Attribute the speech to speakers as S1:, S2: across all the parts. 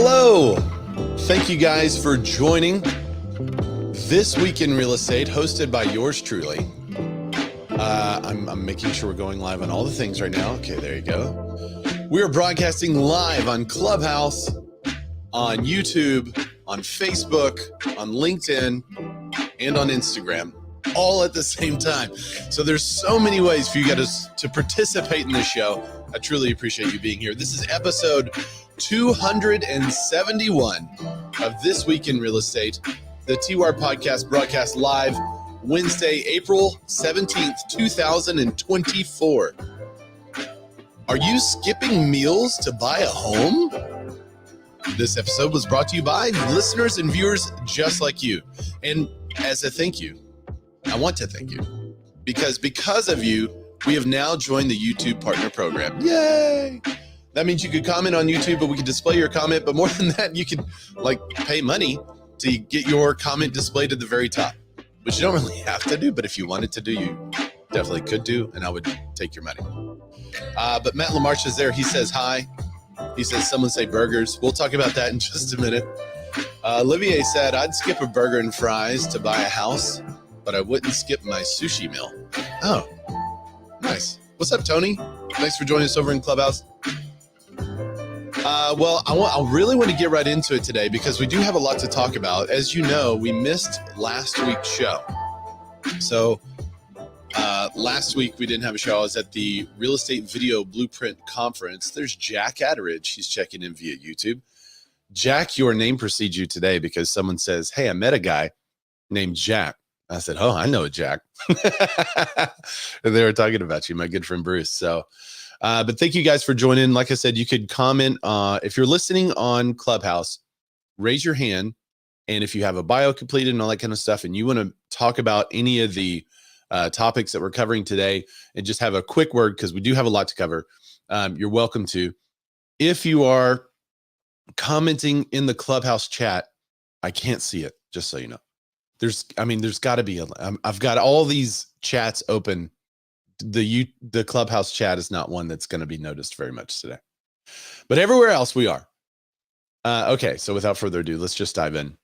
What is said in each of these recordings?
S1: Hello. Thank you guys for joining This Week in Real Estate, hosted by yours truly. I'm making sure we're going live on all the things right now. Okay, there you go. We are broadcasting live on Clubhouse, on YouTube, on Facebook, on LinkedIn, and on Instagram, all at the same time. So there's so many ways for you guys to participate in this show. I truly appreciate you being here. This is episode 271 of This Week in Real Estate, the TWAR podcast broadcast live Wednesday, April 17th, 2024. Are you skipping meals to buy a home? This episode was brought to you by listeners and viewers just like you. And as a thank you, I want to thank you because of you, we have now joined the YouTube Partner Program. Yay! That means you could comment on YouTube, but we could display your comment. But more than that, you could pay money to get your comment displayed at the very top, which you don't really have to do. But if you wanted to do, you definitely could do, and I would take your money. But Matt LaMarche is there. He says hi. He says, someone say burgers. We'll talk about that in just a minute. Olivier said, I'd skip a burger and fries to buy a house, but I wouldn't skip my sushi meal. Oh, nice. What's up, Tony? Thanks for joining us over in Clubhouse. I really want to get right into it today because we do have a lot to talk about. As you know, we missed last week's show. So last week we didn't have a show. I was at the Real Estate Video Blueprint Conference. There's Jack Atteridge. He's checking in via YouTube. Jack, your name precedes you today because someone says, hey, I met a guy named Jack. I said, oh, I know a Jack. And they were talking about you, my good friend Bruce. So, but thank you guys for joining. Like I said, you could comment. If you're listening on Clubhouse, raise your hand. And if you have a bio completed and all that kind of stuff, and you want to talk about any of the topics that we're covering today and just have a quick word, because we do have a lot to cover, you're welcome to. If you are commenting in the Clubhouse chat, I can't see it, just so you know. There's got to be I've got all these chats open. The Clubhouse chat is not one that's going to be noticed very much today, but everywhere else we are. Okay, so without further ado, let's just dive in.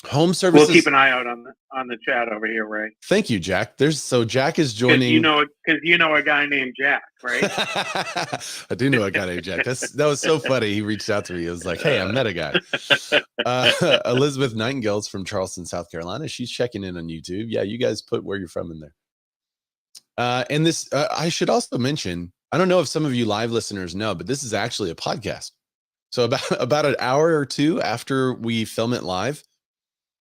S1: Home services.
S2: We'll keep an eye out on the chat over here, Ray.
S1: Thank you, Jack. Jack is joining.
S2: Because you know a guy named Jack, right?
S1: I do know a guy named Jack. That was so funny. He reached out to me. He was like, "Hey, I met a guy." Elizabeth Nightingale's from Charleston, South Carolina. She's checking in on YouTube. Yeah, you guys put where you're from in there. And this, I should also mention. I don't know if some of you live listeners know, but this is actually a podcast. So about an hour or two after we film it live,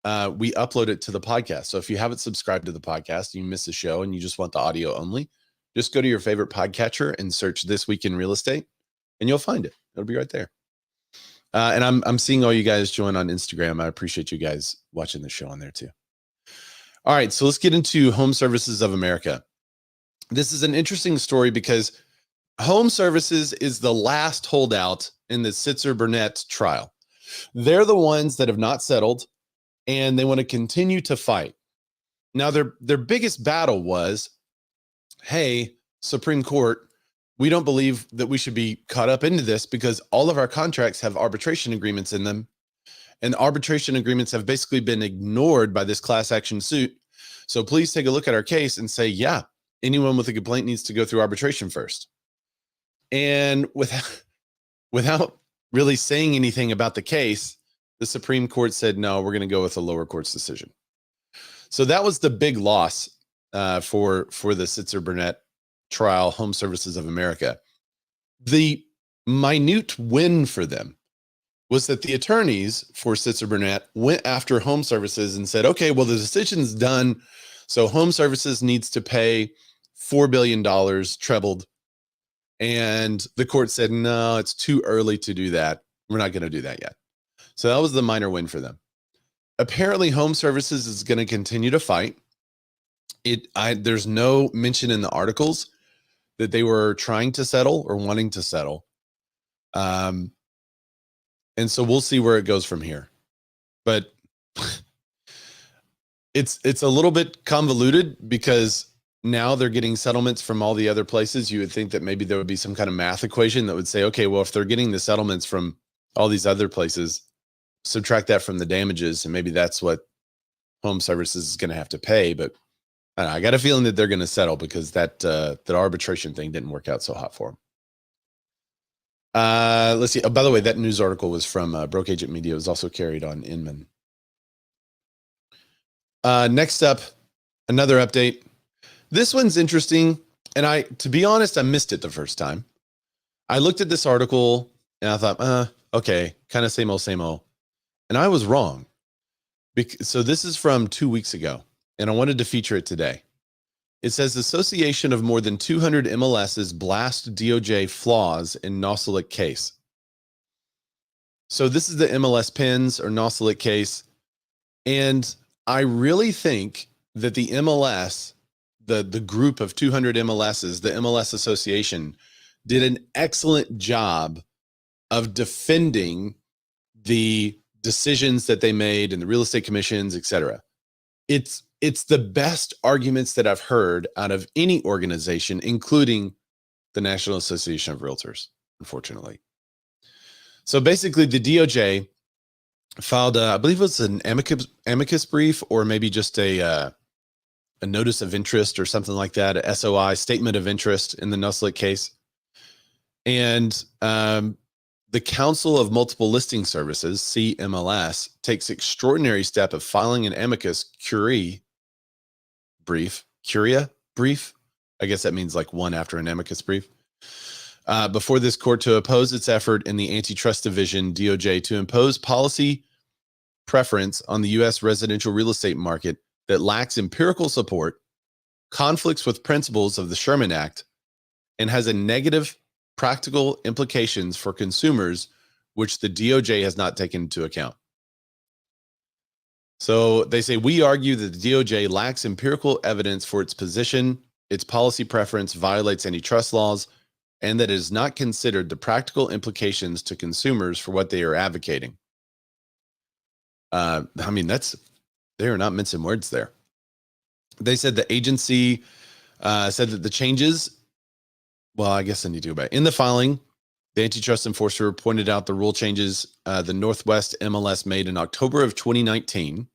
S1: we upload it to the podcast. So if you haven't subscribed to the podcast, you miss the show and you just want the audio only, just go to your favorite podcatcher and search This Week in Real Estate and you'll find it. It'll be right there. And I'm seeing all you guys join on Instagram. I appreciate you guys watching the show on there too. All right, so let's get into HomeServices of America. This is an interesting story because HomeServices is the last holdout in the Sitzer-Burnett trial. They're the ones that have not settled, and they want to continue to fight. Now, their biggest battle was, hey, Supreme Court, we don't believe that we should be caught up into this because all of our contracts have arbitration agreements in them, and arbitration agreements have basically been ignored by this class action suit. So please take a look at our case and say, yeah, anyone with a complaint needs to go through arbitration first. And without really saying anything about the case, the Supreme Court said, no, we're going to go with the lower court's decision. So that was the big loss for the Sitzer-Burnett trial, HomeServices of America. The minute win for them was that the attorneys for Sitzer-Burnett went after HomeServices and said, okay, well, the decision's done. So HomeServices needs to pay $4 billion trebled. And the court said, no, it's too early to do that. We're not going to do that yet. So that was the minor win for them. Apparently, HomeServices is going to continue to fight. There's no mention in the articles that they were trying to settle or wanting to settle. And so we'll see where it goes from here. But it's a little bit convoluted because now they're getting settlements from all the other places. You would think that maybe there would be some kind of math equation that would say, okay, well, if they're getting the settlements from all these other places, subtract that from the damages, and maybe that's what Home Services is going to have to pay. But I don't know, I got a feeling that they're going to settle because that arbitration thing didn't work out so hot for them. Let's see. Oh, by the way, that news article was from Broke Agent Media. It was also carried on Inman. Next up, another update. This one's interesting, and to be honest, I missed it the first time. I looked at this article and I thought, okay, kind of same old. And I was wrong. So this is from 2 weeks ago, and I wanted to feature it today. It says association of more than 200 MLSs blast DOJ flaws in Nosalek case. So this is the MLS pins or Nosalek case. And I really think that the MLS, the group of 200 MLSs, the MLS Association, did an excellent job of defending the decisions that they made in the real estate commissions, et cetera. It's the best arguments that I've heard out of any organization, including the National Association of Realtors, unfortunately. So basically, the DOJ filed, I believe it was an amicus brief, or maybe just a notice of interest or something like that, a SOI, statement of interest in the Nosalek case. And the Council of Multiple Listing Services, CMLS, takes extraordinary step of filing an amicus curiae brief. I guess that means like one after an amicus brief. Before this court to oppose its effort in the Antitrust Division, DOJ, to impose policy preference on the U.S. residential real estate market that lacks empirical support, conflicts with principles of the Sherman Act, and has a negative practical implications for consumers, which the DOJ has not taken into account. So they say, we argue that the DOJ lacks empirical evidence for its position, its policy preference violates antitrust laws, and that it has not considered the practical implications to consumers for what they are advocating. I mean, they are not mincing words there. They said the agency said that the changes, well, I guess I need to go back. In the filing, the antitrust enforcer pointed out the rule changes the Northwest MLS made in October of 2019,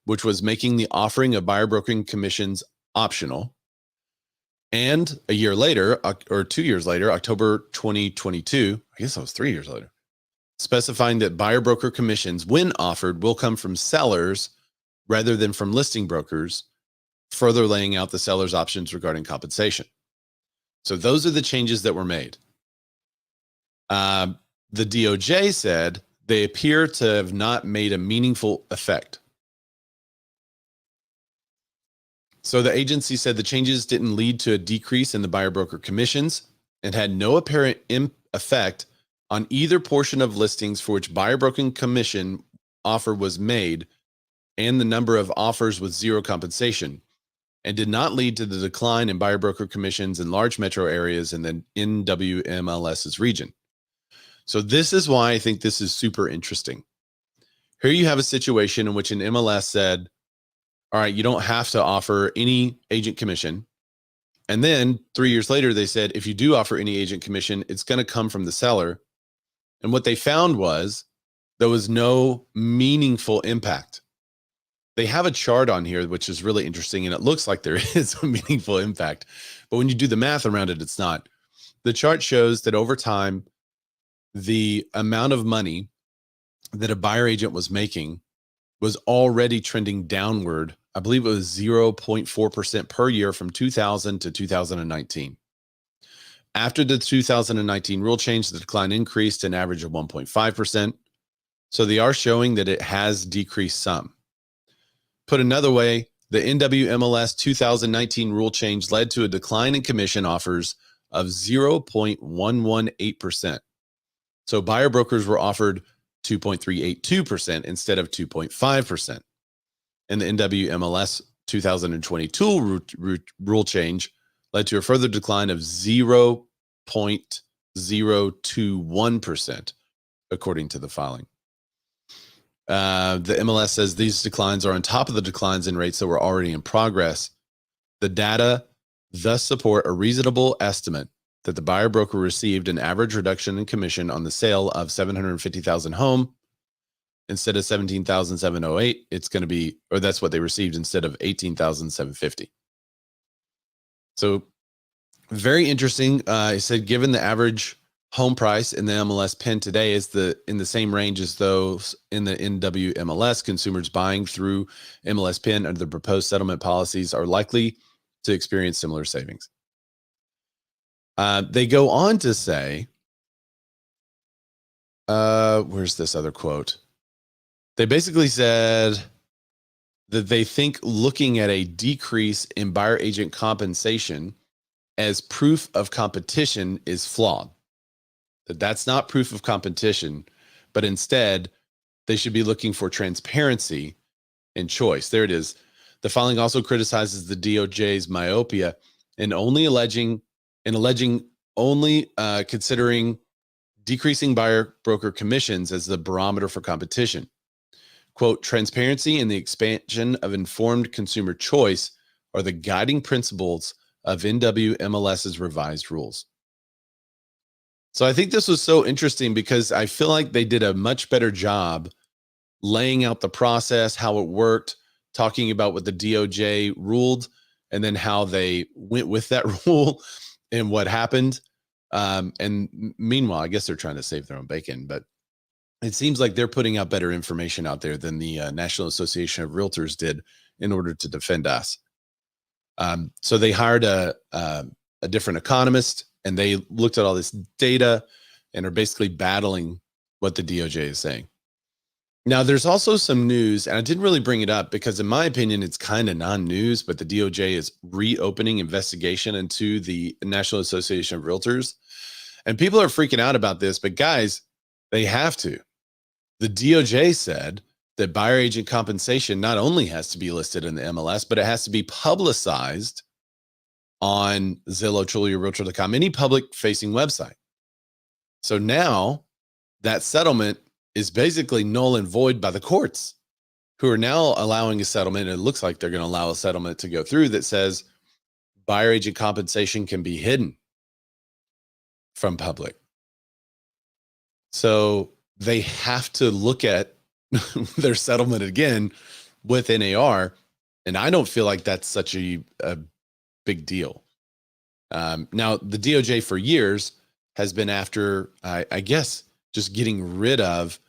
S1: which was making the offering of buyer brokering commissions optional. And a year later, or 2 years later, October 2022, I guess that was 3 years later, specifying that buyer broker commissions, when offered, will come from sellers rather than from listing brokers, further laying out the seller's options regarding compensation. So those are the changes that were made. The DOJ said they appear to have not made a meaningful effect. So the agency said the changes didn't lead to a decrease in the buyer broker commissions and had no apparent effect on either portion of listings for which buyer broking commission offer was made and the number of offers with zero compensation, and did not lead to the decline in buyer broker commissions in large metro areas in the NWMLS's region. So this is why I think this is super interesting. Here you have a situation in which an MLS said, all right, you don't have to offer any agent commission. And then 3 years later, they said, if you do offer any agent commission, it's going to come from the seller. And what they found was there was no meaningful impact. They have a chart on here, which is really interesting, and it looks like there is a meaningful impact. But when you do the math around it, it's not. The chart shows that over time, the amount of money that a buyer agent was making was already trending downward. I believe it was 0.4% per year from 2000 to 2019. After the 2019 rule change, the decline increased to an average of 1.5%. So they are showing that it has decreased some. Put another way, the NWMLS 2019 rule change led to a decline in commission offers of 0.118%. So buyer brokers were offered 2.382% instead of 2.5%. And the NWMLS 2022 rule change led to a further decline of 0.021%, according to the filing. The MLS says these declines are on top of the declines in rates that were already in progress. The data thus support a reasonable estimate that the buyer broker received an average reduction in commission on the sale of 750,000 home instead of 17,708. It's going to be, or that's what they received instead of 18,750. So very interesting. It said, given the average home price in the MLS pin today is in the same range as those in the NW MLS, consumers buying through MLS pin under the proposed settlement policies are likely to experience similar savings. They go on to say, where's this other quote? They basically said that they think looking at a decrease in buyer agent compensation as proof of competition is flawed. That's not proof of competition, but instead they should be looking for transparency and choice. There it is. The filing also criticizes the DOJ's myopia in alleging only considering decreasing buyer broker commissions as the barometer for competition. Quote, transparency and the expansion of informed consumer choice are the guiding principles of NW MLS's revised rules. So I think this was so interesting because I feel like they did a much better job laying out the process, how it worked, talking about what the DOJ ruled, and then how they went with that rule and what happened. And meanwhile, I guess they're trying to save their own bacon, but it seems like they're putting out better information out there than the National Association of Realtors did in order to defend us. So they hired a different economist, and they looked at all this data and are basically battling what the DOJ is saying. Now, there's also some news, and I didn't really bring it up because in my opinion, it's kind of non-news, but the DOJ is reopening investigation into the National Association of Realtors. And people are freaking out about this, but guys, they have to. The DOJ said that buyer agent compensation not only has to be listed in the MLS, but it has to be publicized on Zillow, Trulia, Realtor.com, any public-facing website. So now that settlement is basically null and void by the courts, who are now allowing a settlement. And it looks like they're going to allow a settlement to go through that says buyer agent compensation can be hidden from public. So they have to look at their settlement again with NAR. And I don't feel like that's such a big deal. Now, the DOJ for years has been after, I guess, just getting rid of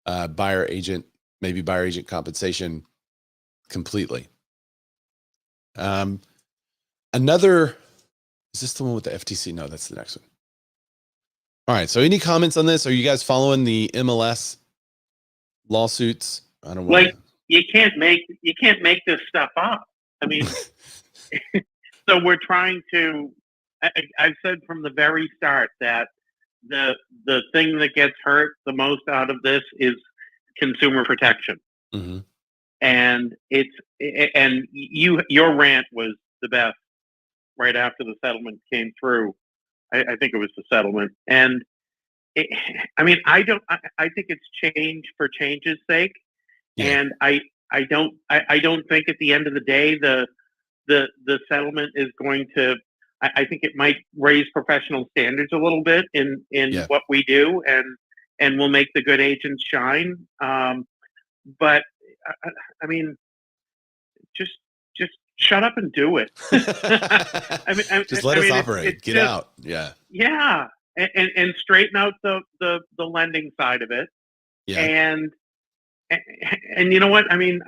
S1: buyer agent compensation completely. Another, is this the one with the FTC? No, that's the next one. All right. So any comments on this? Are you guys following the MLS lawsuits? I don't want
S2: you can't make this stuff up. I mean, so we're trying to, I've said from the very start that the thing that gets hurt the most out of this is consumer protection.
S1: Mm-hmm.
S2: And your rant was the best right after the settlement came through. I think it was the settlement. And I think it's change for change's sake. Yeah. And I don't think at the end of the day, the settlement is going to, I think it might raise professional standards a little bit in what we do, and will make the good agents shine. But I mean, just shut up and do it.
S1: Just let us operate. Get out. Yeah.
S2: Yeah, and straighten out the lending side of it. Yeah. And you know what? I mean,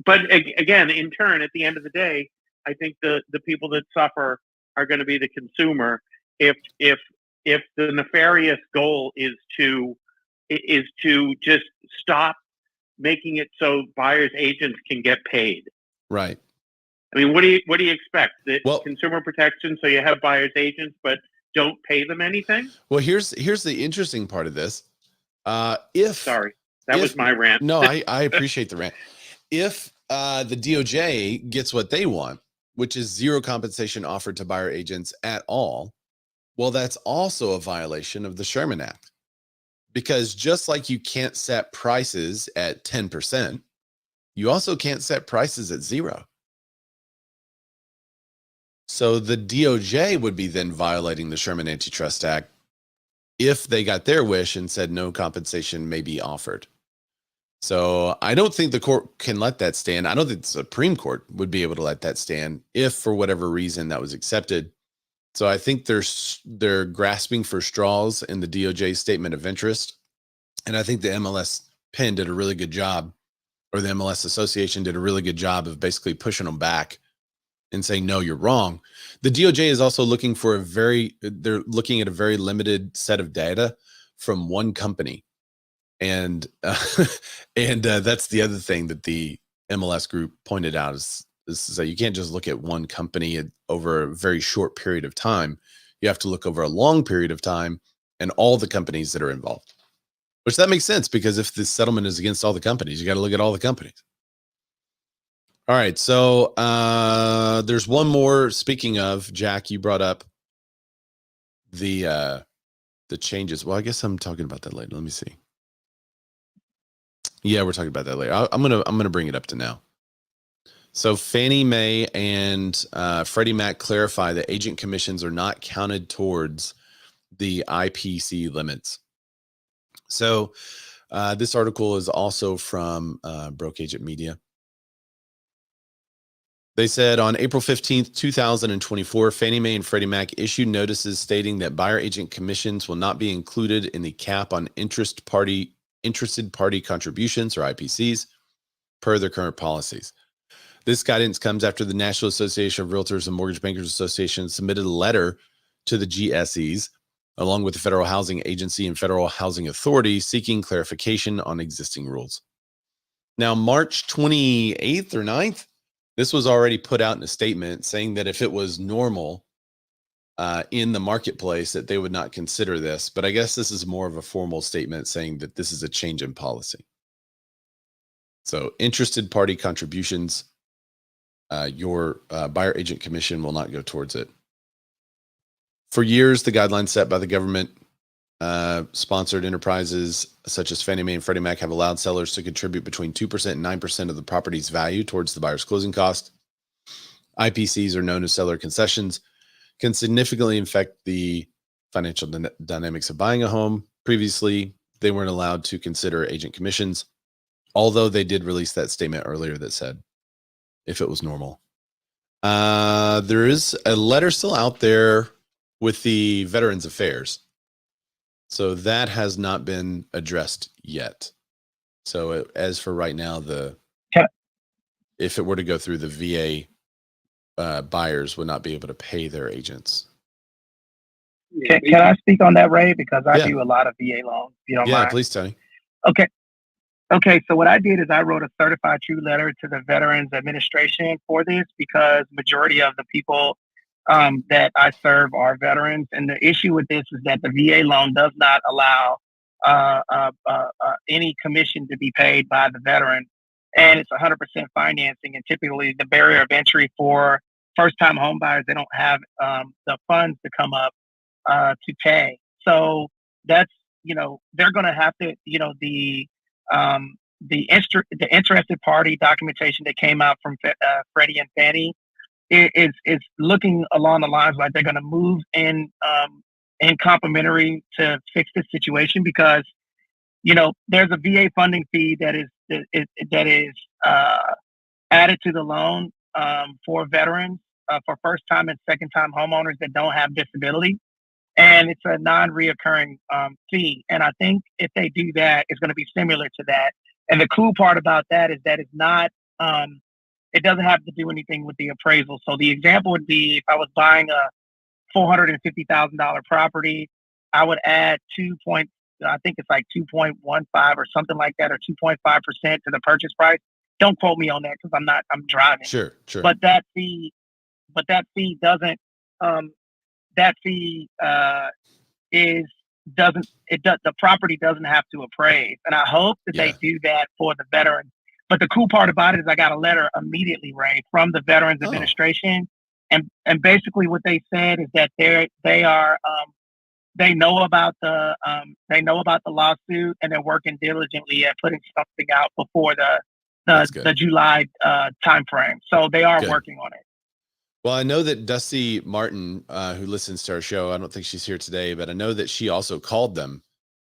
S2: but again, in turn, at the end of the day, I think the people that suffer are going to be the consumer. If the nefarious goal is to just stop making it so buyers agents can get paid.
S1: Right.
S2: I mean, what do you expect? Consumer protection, so you have buyers agents, but don't pay them anything?
S1: Well, here's the interesting part of this.
S2: Sorry, that was my rant.
S1: No, I appreciate the rant. If the DOJ gets what they want, which is zero compensation offered to buyer agents at all, well, that's also a violation of the Sherman Act. Because just like you can't set prices at 10%, you also can't set prices at 0. So the DOJ would be then violating the Sherman Antitrust Act if they got their wish and said no compensation may be offered. So I don't think the court can let that stand. I don't think the Supreme Court would be able to let that stand if, for whatever reason, that was accepted. So I think they're grasping for straws in the DOJ statement of interest. And I think the MLS Penn did a really good job, or the MLS Association did a really good job of basically pushing them back and saying, no, you're wrong. The DOJ is also looking for they're looking at a very limited set of data from one company. And that's the other thing that the MLS group pointed out is that you can't just look at one company over a very short period of time. You have to look over a long period of time and all the companies that are involved, which that makes sense because if the settlement is against all the companies, you got to look at all the companies. All right. So there's one more. Speaking of, Jack, you brought up the changes. Well, I guess I'm talking about that later. Let me see. Yeah, we're talking about that later. I'm gonna bring it up to now. So Fannie Mae and Freddie Mac clarify that agent commissions are not counted towards the IPC limits. So this article is also from Broke Agent Media. They said on April 15th, 2024, Fannie Mae and Freddie Mac issued notices stating that buyer agent commissions will not be included in the cap on interested party contributions, or IPCs, per their current policies. This guidance comes after the National Association of Realtors and Mortgage Bankers Association submitted a letter to the GSEs, along with the Federal Housing Agency and Federal Housing Authority, seeking clarification on existing rules. Now, March 28th or 9th, this was already put out in a statement saying that if it was normal in the marketplace, that they would not consider this. But I guess this is more of a formal statement saying that this is a change in policy. So interested party contributions, your buyer agent commission will not go towards it. For years, the guidelines set by the government sponsored enterprises such as Fannie Mae and Freddie Mac have allowed sellers to contribute between 2% and 9% of the property's value towards the buyer's closing cost. IPCs, are known as seller concessions, can significantly affect the financial dynamics of buying a home. Previously, they weren't allowed to consider agent commissions, although they did release that statement earlier that said if it was normal. There is a letter still out there with the Veterans Affairs. So that has not been addressed yet. So as for right now, if it were to go through, the VA buyers would not be able to pay their agents.
S3: Can I speak on that, Ray? Because I do a lot of VA loans. You don't mind?
S1: Please, Tony.
S3: Okay. So what I did is I wrote a certified true letter to the Veterans Administration for this, because majority of the people that I serve are veterans. And the issue with this is that the VA loan does not allow any commission to be paid by the veteran. And it's 100% financing. And typically the barrier of entry for first-time home buyers, they don't have the funds to come up to pay. So that's, they're going to have to, the interested party documentation that came out from Freddie and Fannie is looking along the lines like they're going to move in complementary to fix this situation, because there's a VA funding fee that is added to the loan for veterans for first time and second time homeowners that don't have disability, and it's a non-reoccurring fee. And I think if they do that, it's going to be similar to that. And the cool part about that is that it's not it doesn't have to do anything with the appraisal. So the example would be if I was buying a $450,000 property, I would add 2.15 or something like that, or 2.5% to the purchase price. Don't quote me on that because I'm driving.
S1: Sure.
S3: But that fee doesn't the property doesn't have to appraise. And I hope that they do that for the veterans. But the cool part about it is I got a letter immediately, Ray, from the Veterans Administration. And basically what they said is that they know about the lawsuit, and they're working diligently at putting something out before the July timeframe. So they are working on it.
S1: Well, I know that Dusty Martin, who listens to our show, I don't think she's here today, but I know that she also called them,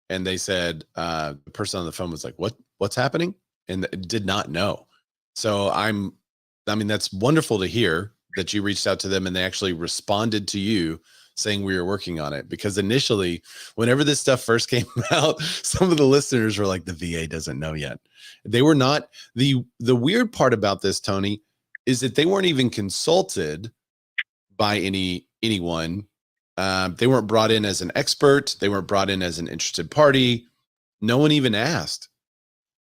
S1: and they said the person on the phone was like, what's happening? And did not know. So I mean, that's wonderful to hear that you reached out to them and they actually responded to you saying we were working on it. Because initially, whenever this stuff first came out, some of the listeners were like, the VA doesn't know yet. They were not. The weird part about this, Tony, is that they weren't even consulted by anyone. They weren't brought in as an expert. They weren't brought in as an interested party. No one even asked.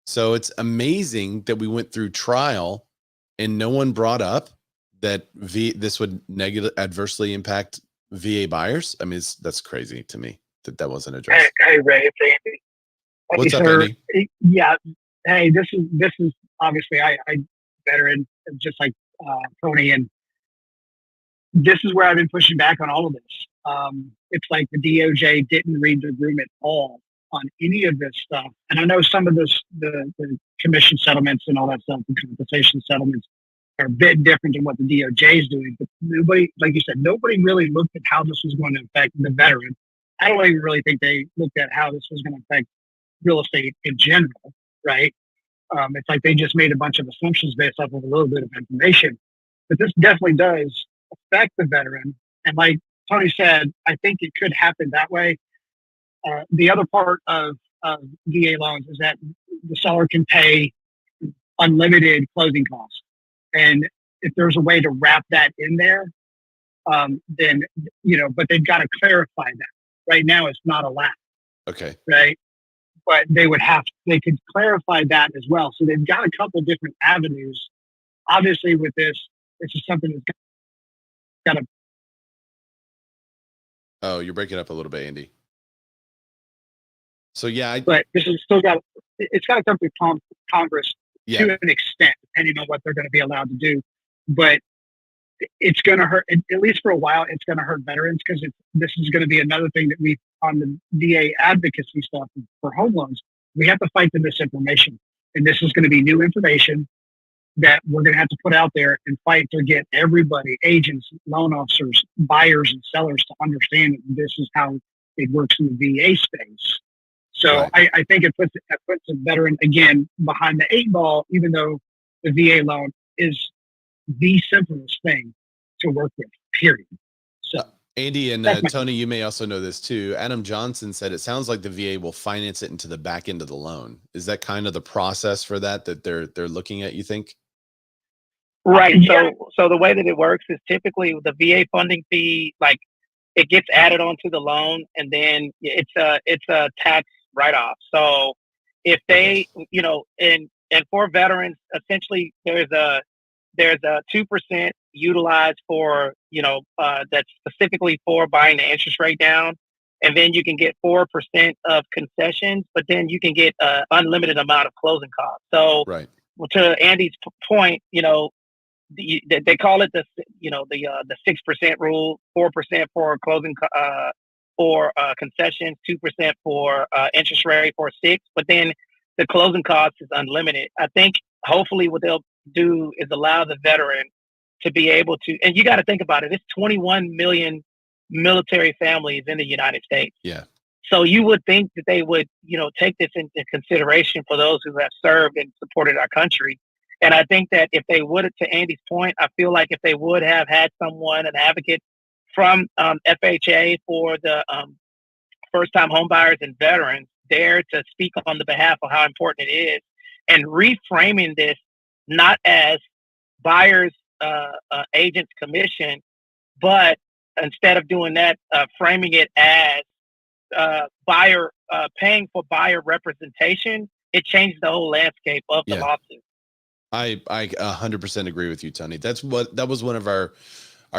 S1: So it's amazing that we went through trial and no one brought up that this would adversely impact VA buyers. I mean, that's crazy to me that wasn't addressed.
S3: Hey Ray, it's Andy.
S1: What's up, Andy?
S3: Yeah. Hey, this is obviously I veteran, just like Tony, and this is where I've been pushing back on all of this. It's like the DOJ didn't read the room at all on any of this stuff. And I know some of this, the commission settlements and all that stuff, the compensation settlements are a bit different than what the DOJ is doing. But nobody, like you said, nobody really looked at how this was going to affect the veteran. I don't even really think they looked at how this was going to affect real estate in general, right? It's like they just made a bunch of assumptions based off of a little bit of information. But this definitely does affect the veteran. And like Tony said, I think it could happen that way. The other part of VA loans is that the seller can pay unlimited closing costs. And if there's a way to wrap that in there, then, but they've got to clarify that. Right now, it's not allowed.
S1: Okay.
S3: Right. But they could clarify that as well. So they've got a couple different avenues. Obviously, with this is something that's got to.
S1: Oh, you're breaking up a little bit, Andy. So yeah,
S3: but this is still it's got to come through Congress to an extent, depending on what they're going to be allowed to do. But it's going to hurt, at least for a while. It's going to hurt veterans because this is going to be another thing that we on the VA advocacy stuff for home loans. We have to fight the misinformation, and this is going to be new information that we're going to have to put out there and fight to get everybody, agents, loan officers, buyers, and sellers to understand that this is how it works in the VA space. So right. I think it puts a veteran, again, behind the 8 ball, even though the VA loan is the simplest thing to work with, period. So,
S1: Andy and Tony, you may also know this too. Adam Johnson said it sounds like the VA will finance it into the back end of the loan. Is that kind of the process for that they're looking at, you think?
S4: Right. So the way that it works is typically the VA funding fee, like it gets added onto the loan, and then it's a tax write-off. So if they, and for veterans, essentially there's a 2% utilized for, that's specifically for buying the interest rate down. And then you can get 4% of concessions, but then you can get an unlimited amount of closing costs. So
S1: right.
S4: To Andy's point, they call it the 6% rule, 4% for closing for concessions, 2% for interest rate for 6%, but then the closing cost is unlimited. I think hopefully what they'll do is allow the veteran to be able to, and you got to think about it, it's 21 million military families in the United States.
S1: Yeah.
S4: So you would think that they would, take this into consideration for those who have served and supported our country. And I think that if they would, to Andy's point, I feel like if they would have had someone, an advocate from FHA for the first-time homebuyers and veterans there to speak on the behalf of how important it is, and reframing this not as buyers agents commission, but instead of doing that, framing it as buyer paying for buyer representation, it changed the whole landscape of the lawsuit.
S1: I 100% agree with you, Tony. That was one of our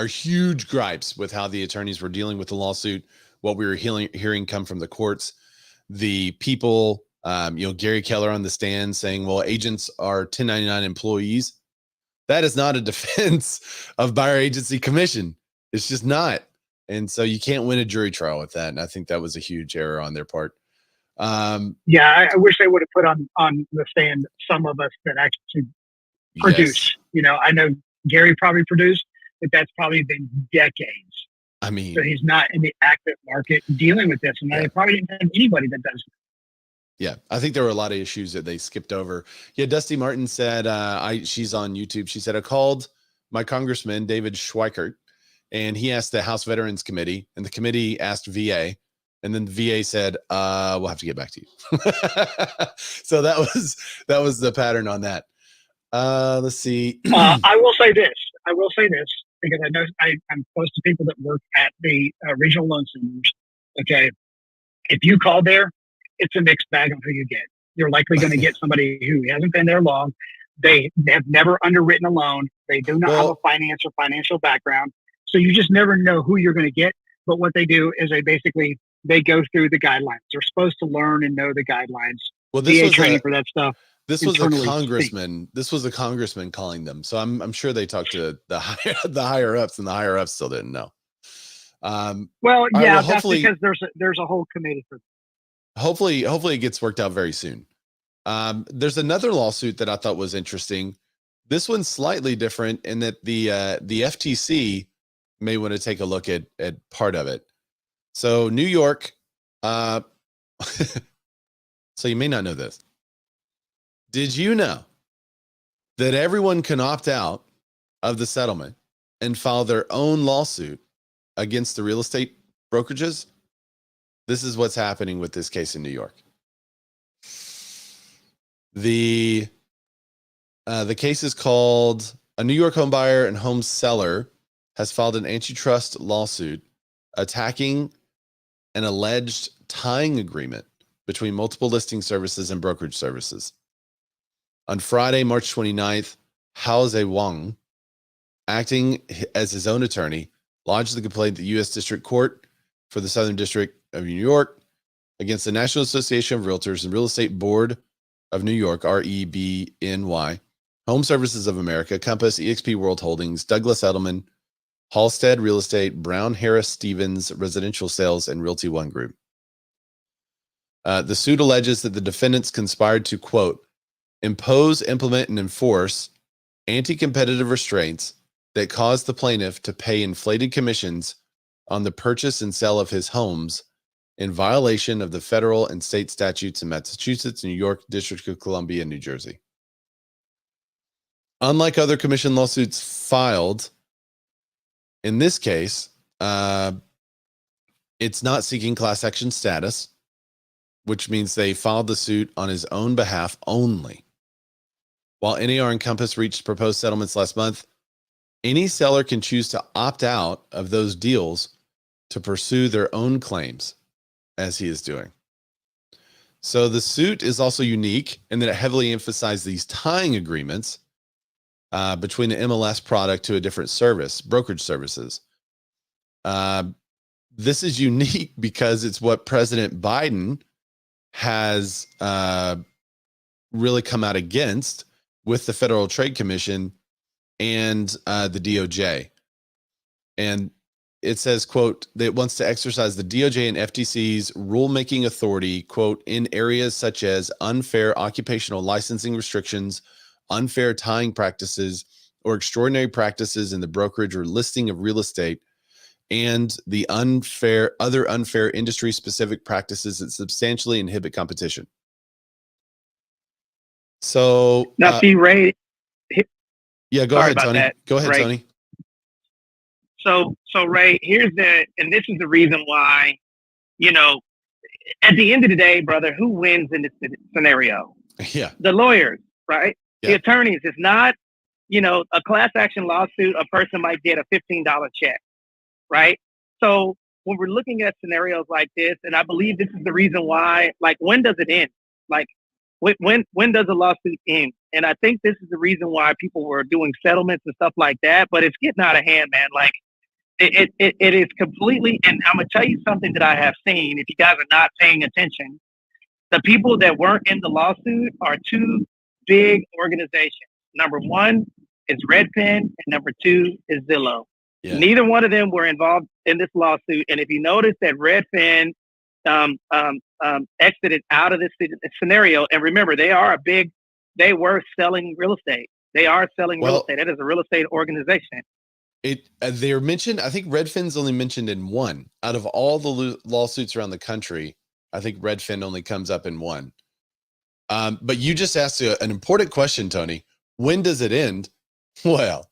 S1: huge gripes with how the attorneys were dealing with the lawsuit. What we were hearing come from the courts, the people, Gary Keller on the stand saying, well, agents are 1099 employees. That is not a defense of buyer agency commission. It's just not. And so you can't win a jury trial with that. And I think that was a huge error on their part.
S3: I wish they would have put on the stand some of us that actually produce.
S1: Yes.
S3: I know Gary probably produced, but that's probably been decades.
S1: I mean,
S3: So he's not in the active market dealing with this. And
S1: Yeah.
S3: they probably didn't have anybody that does.
S1: yeah, I think there were a lot of issues that they skipped over. Yeah, Dusty Martin said, she's on YouTube. She said, I called my congressman, David Schweikert, and he asked the House Veterans Committee, and the committee asked VA, and then the VA said, we'll have to get back to you. So that was the pattern on that. Let's see.
S3: I will say this because I know I'm close to people that work at the regional loan centers. Okay. If you call there, it's a mixed bag on who you get. You're likely going to get somebody who hasn't been there long. They have never underwritten a loan. They do not have a finance or financial background. So you just never know who you're going to get. But what they do is they go through the guidelines. They're supposed to learn and know the guidelines.
S1: Well, this was
S3: training for that stuff.
S1: This was a congressman. This was a congressman calling them. So I'm sure they talked to the higher ups, and the higher ups still didn't know.
S3: That's because there's a whole committee for that.
S1: Hopefully it gets worked out very soon. There's another lawsuit that I thought was interesting. This one's slightly different in that the FTC may want to take a look at part of it. So New York, so you may not know this. Did you know that everyone can opt out of the settlement and file their own lawsuit against the real estate brokerages? This is what's happening with this case in New York. The case is called a New York home buyer and home seller has filed an antitrust lawsuit attacking an alleged tying agreement between multiple listing services and brokerage services. On Friday, March 29th, Hao Wang, acting as his own attorney, lodged the complaint at the U.S. District Court for the Southern District of New York against the National Association of Realtors and Real Estate Board of New York, REBNY, HomeServices of America, Compass, eXp World Holdings, Douglas Edelman, Halstead Real Estate, Brown Harris Stevens Residential Sales, and Realty One Group. The suit alleges that the defendants conspired to, quote, impose, implement, and enforce anti-competitive restraints that caused the plaintiff to pay inflated commissions on the purchase and sale of his homes in violation of the federal and state statutes in Massachusetts, New York, District of Columbia, and New Jersey. Unlike other commission lawsuits filed, in this case, it's not seeking class action status, which means they filed the suit on his own behalf only. While NAR and Compass reached proposed settlements last month, any seller can choose to opt out of those deals to pursue their own claims, as he is doing. So the suit is also unique in that it heavily emphasized these tying agreements between the MLS product to a different service, brokerage services. This is unique because it's what President Biden has really come out against with the Federal Trade Commission and the DOJ. And it says, quote, that it wants to exercise the DOJ and FTC's rulemaking authority, quote, in areas such as unfair occupational licensing restrictions, unfair tying practices, or extraordinary practices in the brokerage or listing of real estate, and the other unfair industry-specific practices that substantially inhibit competition. So
S3: now, see, Ray.
S1: Yeah, go ahead, Tony. Go ahead,
S3: Ray.
S1: Tony.
S4: So Ray, and this is the reason why, at the end of the day, brother, who wins in this scenario?
S1: Yeah.
S4: The lawyers, right?
S1: Yeah.
S4: The attorneys. It's not, a class action lawsuit, a person might get a $15 check, right? So when we're looking at scenarios like this, and I believe this is the reason why, like, when does it end? Like, when does a lawsuit end? And I think this is the reason why people were doing settlements and stuff like that, but it's getting out of hand, man. Like, it is completely, and I'm going to tell you something that I have seen, if you guys are not paying attention, the people that weren't in the lawsuit are two big organizations. Number one is Redfin, and number two is Zillow.
S1: Yeah.
S4: Neither one of them were involved in this lawsuit. And if you notice that Redfin exited out of this scenario, and remember, they were selling real estate. They are selling real estate. That is a real estate organization.
S1: They're mentioned. I think Redfin's only mentioned in one out of all the lawsuits around the country. I think Redfin only comes up in one. But you just asked an important question, Tony. When does it end? Well,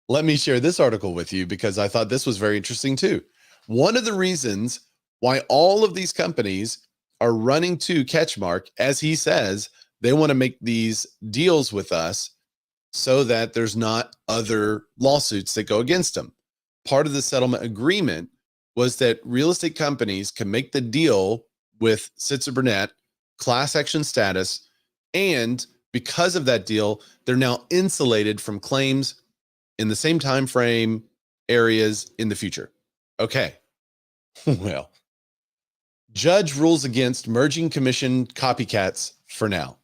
S1: let me share this article with you because I thought this was very interesting too. One of the reasons why all of these companies are running to Catchmark, as he says, they want to make these deals with us so that there's not other lawsuits that go against them. Part of the settlement agreement was that real estate companies can make the deal with Sitzer Burnett, class action status, and because of that deal, they're now insulated from claims in the same time frame areas in the future. Okay. Well, judge rules against merging commission copycats for now.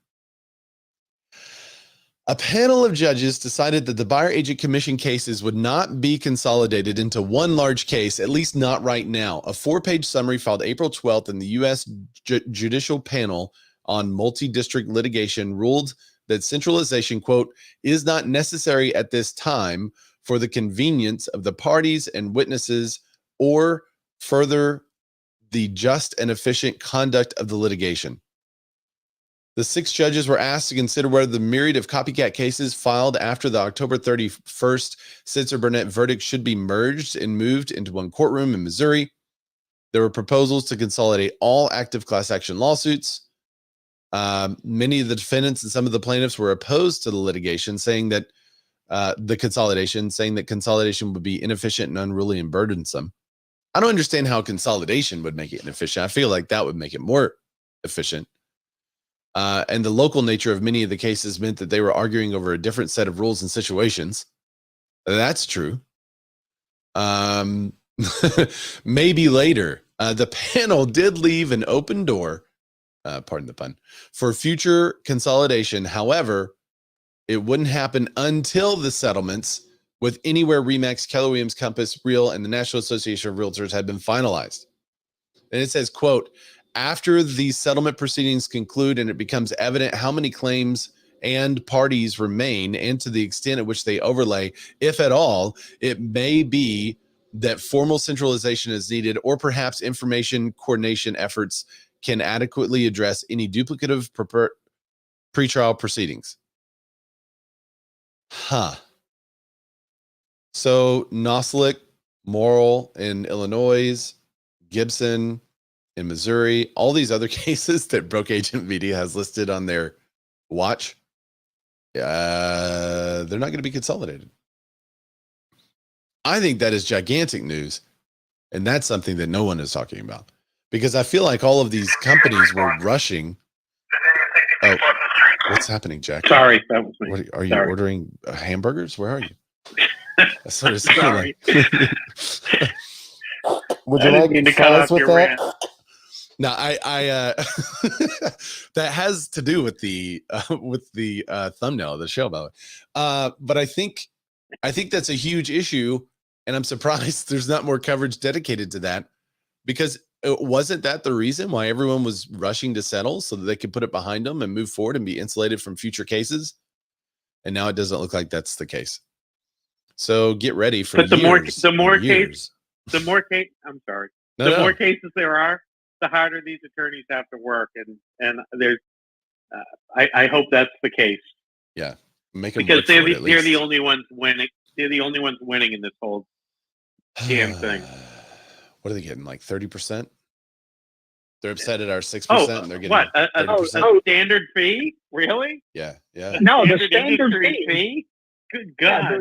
S1: A panel of judges decided that the buyer agent commission cases would not be consolidated into one large case, at least not right now. A 4-page summary filed April 12th in the U.S. Judicial Panel on Multi-District Litigation ruled that centralization, quote, is not necessary at this time for the convenience of the parties and witnesses or further the just and efficient conduct of the litigation. The 6 judges were asked to consider whether the myriad of copycat cases filed after the October 31st Sitzer Burnett verdict should be merged and moved into one courtroom in Missouri. There were proposals to consolidate all active class action lawsuits. Many of the defendants and some of the plaintiffs were opposed to the litigation, saying that consolidation would be inefficient and unruly and burdensome. I don't understand how consolidation would make it inefficient. I feel like that would make it more efficient. And the local nature of many of the cases meant that they were arguing over a different set of rules and situations. That's true. Maybe later. The panel did leave an open door, pardon the pun, for future consolidation. However, it wouldn't happen until the settlements with Anywhere, Remax, Keller Williams, Compass, Real, and the National Association of Realtors had been finalized. And it says, quote, after the settlement proceedings conclude and it becomes evident how many claims and parties remain and to the extent at which they overlay, if at all, it may be that formal centralization is needed or perhaps information coordination efforts can adequately address any duplicative pretrial proceedings. So Nosalek, Morrill in Illinois, Gibson in Missouri, all these other cases that Broke Agent Media has listed on their watch, they're not going to be consolidated. I think that is gigantic news. And that's something that no one is talking about because I feel like all of these companies were rushing. Oh, what's happening, Jack?
S2: Sorry, that was me.
S1: Are you ordering hamburgers? Where are you? That's what it sounded like. Would you like
S2: to cut off your rant?
S1: No, I that has to do with the thumbnail of the show, by the way. But I think that's a huge issue, and I'm surprised there's not more coverage dedicated to that because it wasn't that the reason why everyone was rushing to settle so that they could put it behind them and move forward and be insulated from future cases. And now it doesn't look like that's the case. So get ready for
S2: but the more
S1: cases.
S2: I'm sorry. More cases there are, the harder these attorneys have to work, and there's. I hope that's the case.
S1: Yeah,
S2: because they're the only ones winning. They're the only ones winning in this whole damn thing.
S1: What are they getting? Like 30%? They're upset at our 6%. And they're getting
S2: what? A standard fee? Really?
S1: Yeah.
S3: No, the standard
S2: fee. Good God.
S3: Yeah,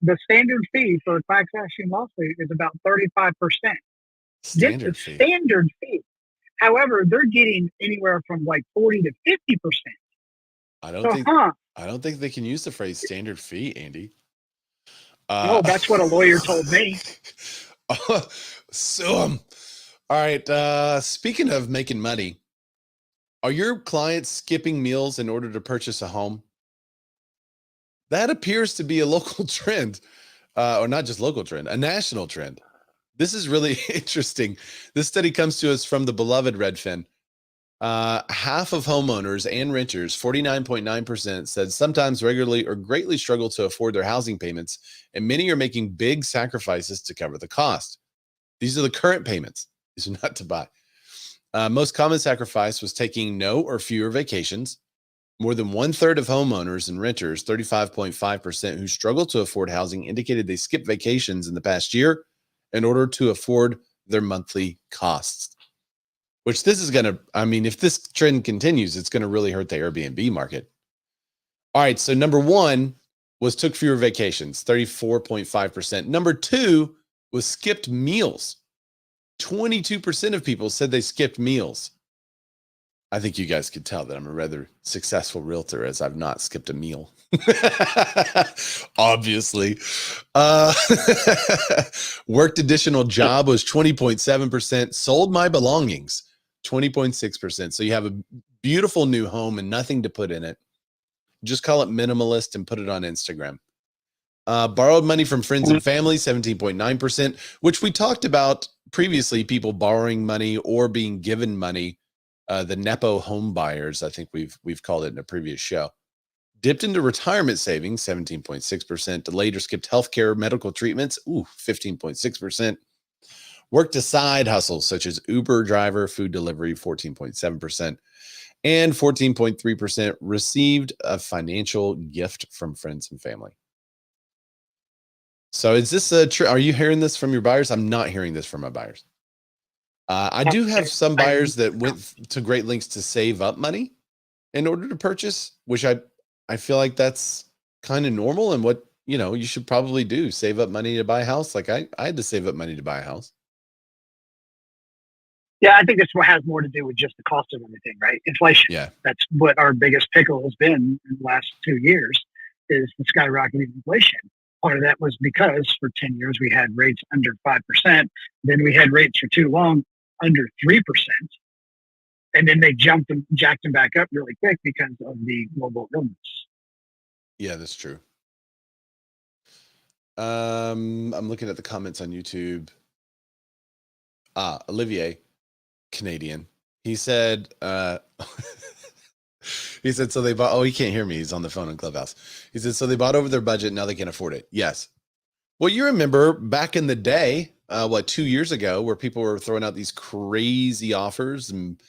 S3: the standard fee for a class action lawsuit is about 35%.
S1: Standard fee.
S3: Standard fee. However, they're getting anywhere from like 40 to 50%.
S1: I don't think they can use the phrase standard fee, Andy.
S3: No, that's what a lawyer told me.
S1: So, all right. Speaking of making money, are your clients skipping meals in order to purchase a home? That appears to be a local trend, or not just local trend, a national trend. This is really interesting. This study comes to us from the beloved Redfin. Half of homeowners and renters, 49.9%, said sometimes regularly or greatly struggle to afford their housing payments, and many are making big sacrifices to cover the cost. These are the current payments. These are not to buy. Most common sacrifice was taking no or fewer vacations. More than 1/3 of homeowners and renters, 35.5%, who struggle to afford housing, indicated they skipped vacations in the past year in order to afford their monthly costs. Which this is going to, I mean, if this trend continues, it's going to really hurt the Airbnb market. All right. So number one was took fewer vacations, 34.5%. Number two was skipped meals. 22% of people said they skipped meals. I think you guys could tell that I'm a rather successful realtor, as I've not skipped a meal. Obviously. Worked additional job was 20.7%. Sold my belongings, 20.6%. So you have a beautiful new home and nothing to put in it. Just call it minimalist and put it on Instagram. Borrowed money from friends and family, 17.9%, which we talked about previously, people borrowing money or being given money. The Nepo home buyers, I think we've called it in a previous show. Dipped into retirement savings, 17.6%. Delayed or skipped healthcare, medical treatments, 15.6%. Worked a side hustles such as Uber driver, food delivery, 14.7%. And 14.3% received a financial gift from friends and family. So is this are you hearing this from your buyers? I'm not hearing this from my buyers. I do have some buyers that went to great lengths to save up money in order to purchase, which I feel like that's kind of normal and what, you should probably do. Save up money to buy a house. Like I had to save up money to buy a house.
S4: Yeah, I think this has more to do with just the cost of everything, right? Inflation.
S1: Yeah.
S4: That's what our biggest pickle has been in the last 2 years is the skyrocketing inflation. Part of that was because for 10 years we had rates under 5%. Then we had rates for too long under 3%. And then they jacked them back up really quick because of the global illness.
S1: Yeah, that's true. I'm looking at the comments on YouTube. Olivier, Canadian. He said, so they bought, he can't hear me. He's on the phone in Clubhouse. He said, so they bought over their budget. Now they can't afford it. Yes. Well, you remember back in the day, 2 years ago, where people were throwing out these crazy offers and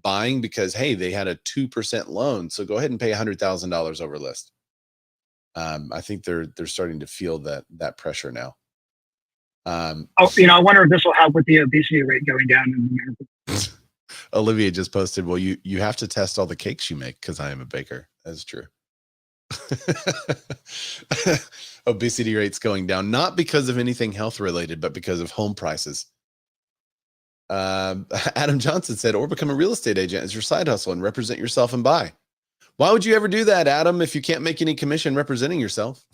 S1: buying because, hey, they had a 2% loan. So go ahead and pay $100,000 over list. I think they're starting to feel that pressure now.
S4: I wonder if this will help with the obesity rate going down in America.
S1: Olivia just posted, well, you have to test all the cakes you make because I am a baker. That's true. Obesity rates going down, not because of anything health related, but because of home prices. Adam Johnson said, or become a real estate agent as your side hustle and represent yourself and buy. Why would you ever do that, Adam, if you can't make any commission representing yourself?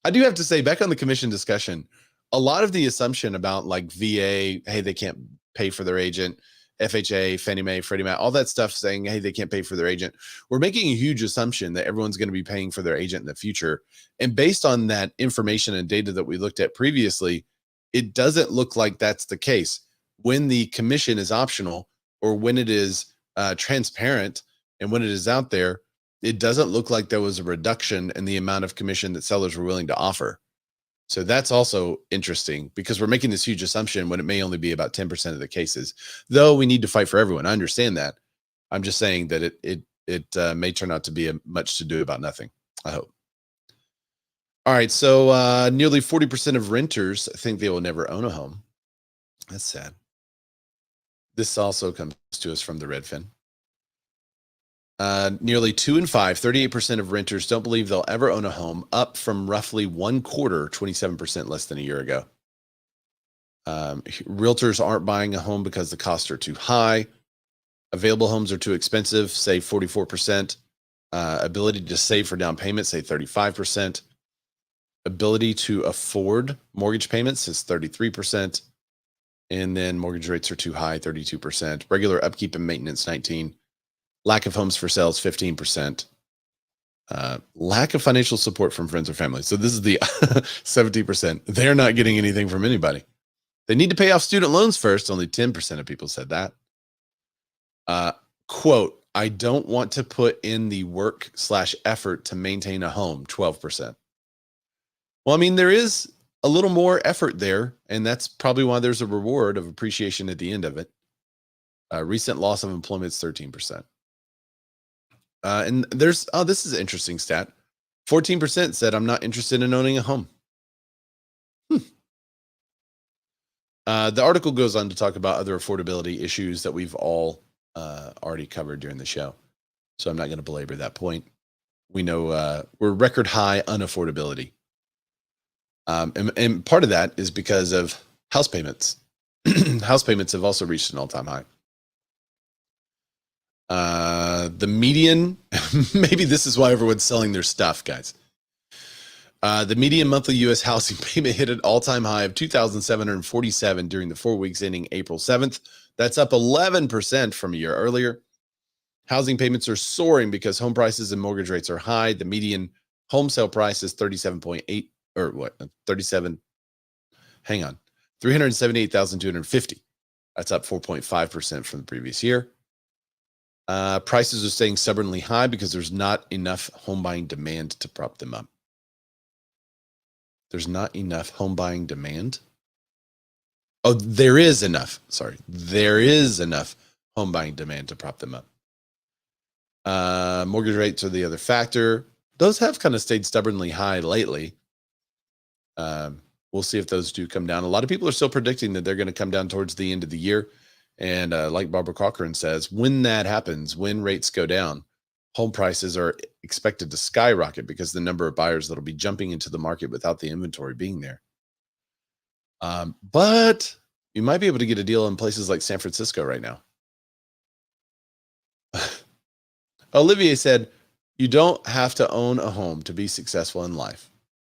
S1: I do have to say, back on the commission discussion, a lot of the assumption about like VA, hey, they can't pay for their agent, FHA, Fannie Mae, Freddie Mac, all that stuff saying, hey, they can't pay for their agent. We're making a huge assumption that everyone's going to be paying for their agent in the future. And based on that information and data that we looked at previously, it doesn't look like that's the case. When the commission is optional or when it is transparent and when it is out there, it doesn't look like there was a reduction in the amount of commission that sellers were willing to offer. So that's also interesting because we're making this huge assumption when it may only be about 10% of the cases, though we need to fight for everyone. I understand that. I'm just saying that it may turn out to be much to do about nothing. I hope. All right. So nearly 40% of renters think they will never own a home. That's sad. This also comes to us from the Redfin. Nearly 2 in 5, 38% of renters don't believe they'll ever own a home, up from roughly 1/4, 27% less than a year ago. Realtors aren't buying a home because the costs are too high. Available homes are too expensive, say 44%. Ability to save for down payment, say 35%. Ability to afford mortgage payments is 33%. And then mortgage rates are too high, 32%. Regular upkeep and maintenance, 19%. Lack of homes for sales, 15%. Lack of financial support from friends or family. So this is the 70%. They're not getting anything from anybody. They need to pay off student loans first. Only 10% of people said that. Quote, I don't want to put in the work/effort to maintain a home, 12%. Well, I mean, there is a little more effort there, and that's probably why there's a reward of appreciation at the end of it. Recent loss of employment is 13%. And there's, this is an interesting stat. 14% said, I'm not interested in owning a home. The article goes on to talk about other affordability issues that we've all already covered during the show. So I'm not going to belabor that point. We know we're record high unaffordability. And part of that is because of house payments. House payments have also reached an all-time high. The median, maybe this is why everyone's selling their stuff, guys. The median monthly U.S. housing payment hit an all-time high of $2,747 during the 4 weeks ending April 7th. That's up 11% from a year earlier. Housing payments are soaring because home prices and mortgage rates are high. The median home sale price is 37.8 or what? 37. Hang on. 378,250. That's up 4.5% from the previous year. Prices are staying stubbornly high because there's not enough home buying demand to prop them up. There's not enough home buying demand. Oh, there is enough. Sorry. There is enough home buying demand to prop them up. Mortgage rates are the other factor. Those have kind of stayed stubbornly high lately. We'll see if those do come down. A lot of people are still predicting that they're going to come down towards the end of the year. And like Barbara Cochran says, when that happens, when rates go down, home prices are expected to skyrocket because the number of buyers that'll be jumping into the market without the inventory being there. But you might be able to get a deal in places like San Francisco right now. Olivier said, you don't have to own a home to be successful in life.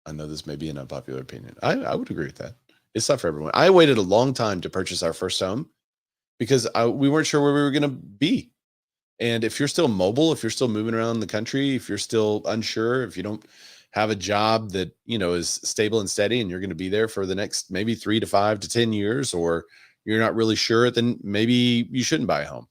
S1: I know this may be an unpopular opinion. I would agree with that. It's not for everyone. I waited a long time to purchase our first home because we weren't sure where we were going to be. And if you're still mobile, if you're still moving around the country, if you're still unsure, if you don't have a job that, you know, is stable and steady and you're going to be there for the next maybe 3 to 5 to 10 years, or you're not really sure, then maybe you shouldn't buy a home.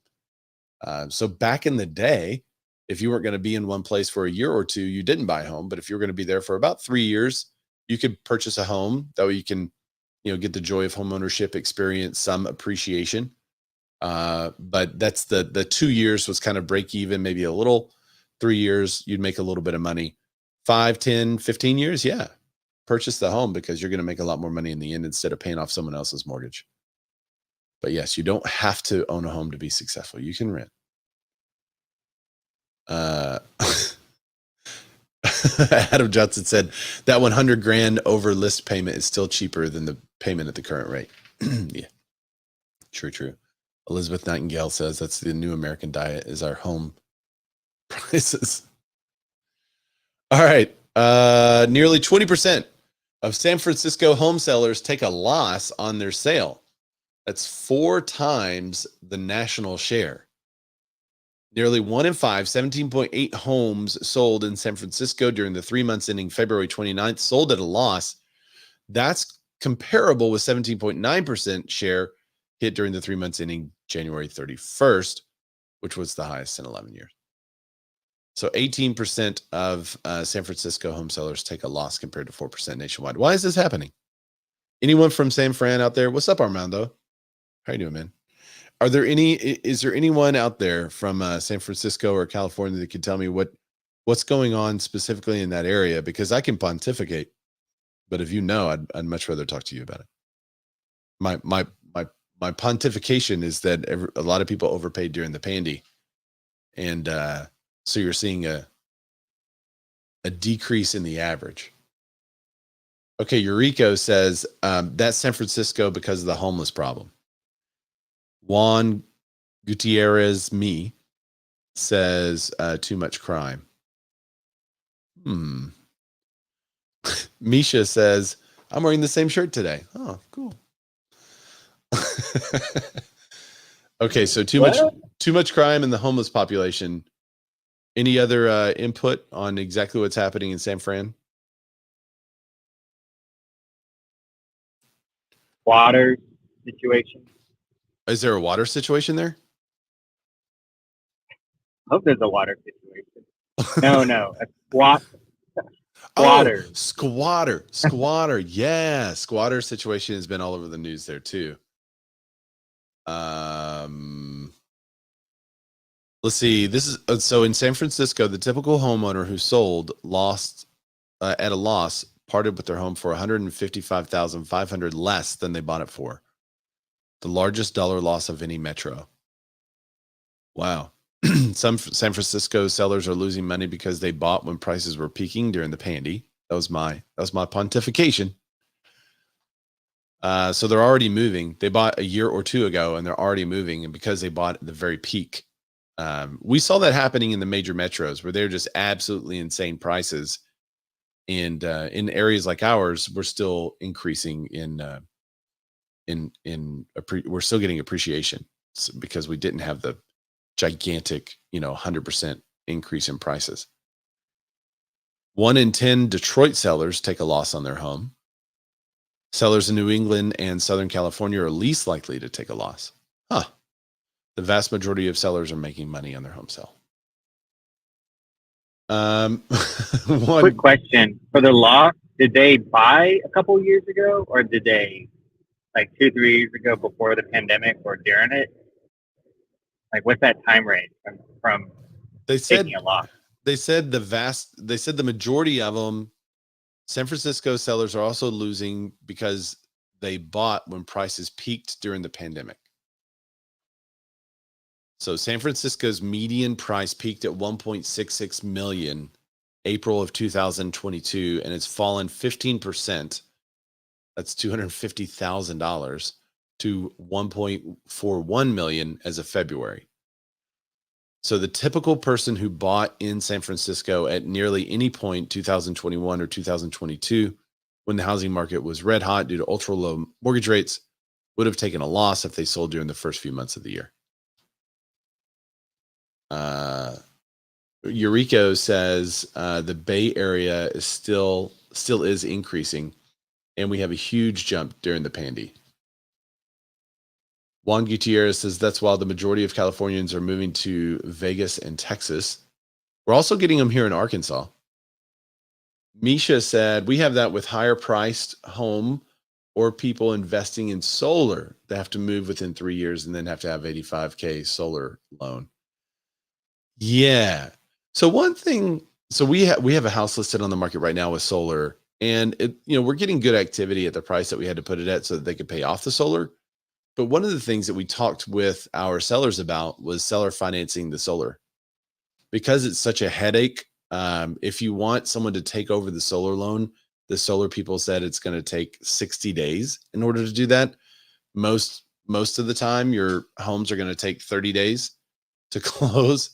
S1: So back in the day, if you weren't going to be in one place for a year or two, you didn't buy a home. But if you're going to be there for about 3 years, you could purchase a home. That way you can, you know, get the joy of home ownership, experience some appreciation. But that's the 2 years was kind of break even, maybe a little. 3 years, you'd make a little bit of money. 5, 10, 15 years, yeah. Purchase the home because you're going to make a lot more money in the end instead of paying off someone else's mortgage. But yes, you don't have to own a home to be successful. You can rent. Adam Johnson said that 100 grand over list payment is still cheaper than the payment at the current rate. Yeah, true. Elizabeth Nightingale says that's the new American diet is our home prices. All right. Nearly 20% of San Francisco home sellers take a loss on their sale. That's 4 times the national share. Nearly 1 in 5, 17.8 homes sold in San Francisco during the 3 months ending February 29th sold at a loss. That's comparable with 17.9% share hit during the 3 months ending January 31st, which was the highest in 11 years. So 18% of San Francisco home sellers take a loss compared to 4% nationwide. Why is this happening? Anyone from San Fran out there? What's up, Armando? How you doing, man? Is there anyone out there from San Francisco or California that can tell me what's going on specifically in that area? Because I can pontificate, but if you know, I'd much rather talk to you about it. My pontification is that a lot of people overpaid during the pandy, and so you're seeing a decrease in the average. Okay, Eurico says that's San Francisco because of the homeless problem. Juan Gutierrez says too much crime. Misha says I'm wearing the same shirt today. Oh, cool. Okay, so too much crime in the homeless population. Any other input on exactly what's happening in San Fran?
S5: Water situation.
S1: Is there a water situation there?
S5: hope there's a water situation. No, a
S1: Oh,
S5: squatter.
S1: squatter. Yeah, squatter situation has been all over the news there too. Let's see. This is so in San Francisco, the typical homeowner who sold lost at a loss parted with their home for $155,500 less than they bought it for. The largest dollar loss of any metro. Wow. Some San Francisco sellers are losing money because they bought when prices were peaking during the pandy. That was my pontification. So they're already moving. They bought a year or two ago and they're already moving. And because they bought at the very peak, we saw that happening in the major metros where they're just absolutely insane prices. And in areas like ours, we're still increasing we're still getting appreciation because we didn't have the gigantic, 100% increase in prices. 1 in 10 Detroit sellers take a loss on their home. Sellers in New England and Southern California are least likely to take a loss. The vast majority of sellers are making money on their home sale.
S5: Quick question. For the loss, did they buy a couple years ago, or did they like 2-3 years ago before the pandemic or during it? Like, what's that time range from taking a loss?
S1: They said the majority of them, San Francisco sellers are also losing because they bought when prices peaked during the pandemic. So San Francisco's median price peaked at 1.66 million April of 2022, and it's fallen 15%. That's $250,000 to 1.41 million as of February. So the typical person who bought in San Francisco at nearly any point 2021 or 2022, when the housing market was red hot due to ultra low mortgage rates, would have taken a loss if they sold during the first few months of the year. Eureka says the Bay Area is still is increasing, and we have a huge jump during the pandy. Juan Gutierrez says that's while the majority of Californians are moving to Vegas and Texas. We're also getting them here in Arkansas. Misha said we have that with higher priced home or people investing in solar. They have to move within 3 years and then have to have $85,000 solar loan. Yeah. So one thing, so we have a house listed on the market right now with solar, and we're getting good activity at the price that we had to put it at so that they could pay off the solar. But one of the things that we talked with our sellers about was seller financing the solar, because it's such a headache. If you want someone to take over the solar loan, the solar people said it's going to take 60 days in order to do that. Most of the time, your homes are going to take 30 days to close.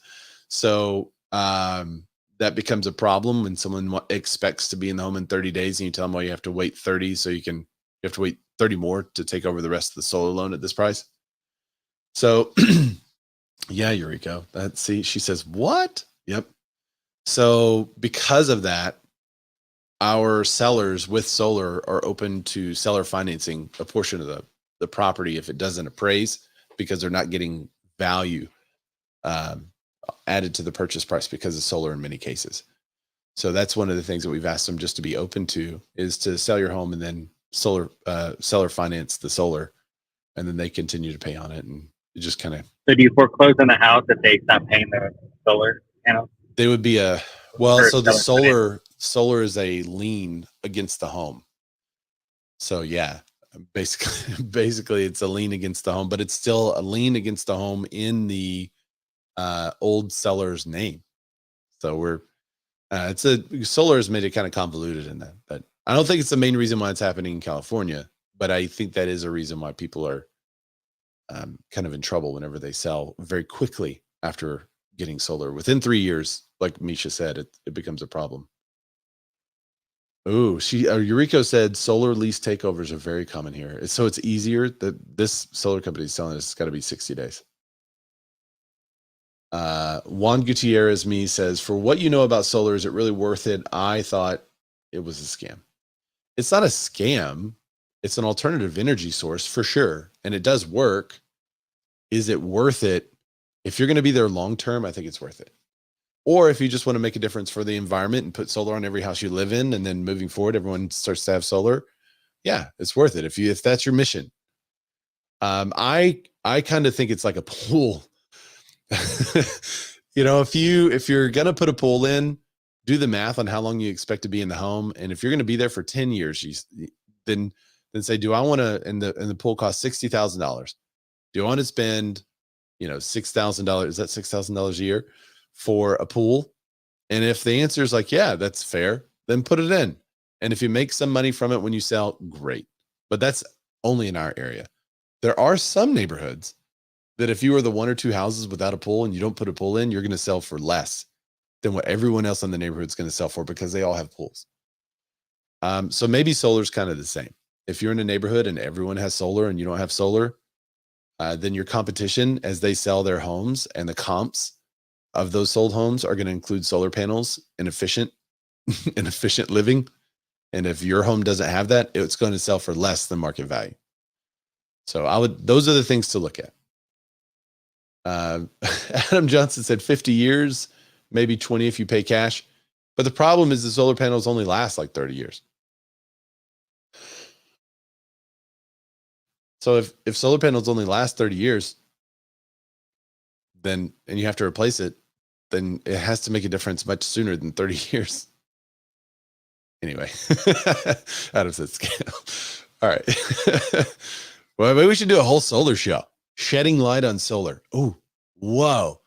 S1: So that becomes a problem when someone expects to be in the home in 30 days and you tell them, well, you have to wait 30 so you have to wait 30 more to take over the rest of the solar loan at this price. So yeah, Eureka. She says, what? Yep. So because of that, our sellers with solar are open to seller financing a portion of the property if it doesn't appraise, because they're not getting value added to the purchase price because of solar in many cases. So that's one of the things that we've asked them just to be open to, is to sell your home and then seller finance the solar, and then they continue to pay on it, and it just kind of. So
S5: do you foreclose on the house if they stop paying the solar panels?
S1: They would be so the solar is a lien against the home. So yeah, basically it's a lien against the home, but it's still a lien against the home in the old seller's name. So solar has made it kind of convoluted in that, but I don't think it's the main reason why it's happening in California, but I think that is a reason why people are kind of in trouble whenever they sell very quickly after getting solar. Within 3 years, like Misha said, it becomes a problem. Oh, Eureka said solar lease takeovers are very common here. So it's easier that this solar company is selling us, it's got to be 60 days. Juan Gutierrez says, for what you know about solar, is it really worth it? I thought it was a scam. It's not a scam. It's an alternative energy source for sure. And it does work. Is it worth it? If you're going to be there long term, I think it's worth it. Or if you just want to make a difference for the environment and put solar on every house you live in, and then moving forward, everyone starts to have solar. Yeah, it's worth it. If that's your mission. I kind of think it's like a pool. If you're going to put a pool in, do the math on how long you expect to be in the home. And if you're going to be there for 10 years, then say, do I want to, and the pool costs $60,000. Do I want to spend, $6,000? Is that $6,000 a year for a pool? And if the answer is like, yeah, that's fair, then put it in. And if you make some money from it when you sell, great. But that's only in our area. There are some neighborhoods that if you are the one or two houses without a pool and you don't put a pool in, you're going to sell for less than what everyone else in the neighborhood is going to sell for, because they all have pools. So maybe solar is kind of the same. If you're in a neighborhood and everyone has solar and you don't have solar, then your competition, as they sell their homes, and the comps of those sold homes are going to include solar panels and efficient living. And if your home doesn't have that, it's going to sell for less than market value. So those are the things to look at. Adam Johnson said 50 years, maybe 20 if you pay cash. But the problem is the solar panels only last like 30 years. So if solar panels only last 30 years, and you have to replace it, then it has to make a difference much sooner than 30 years. Anyway, Adam said scale. All right. Well, maybe we should do a whole solar show. Shedding light on solar. Oh, whoa.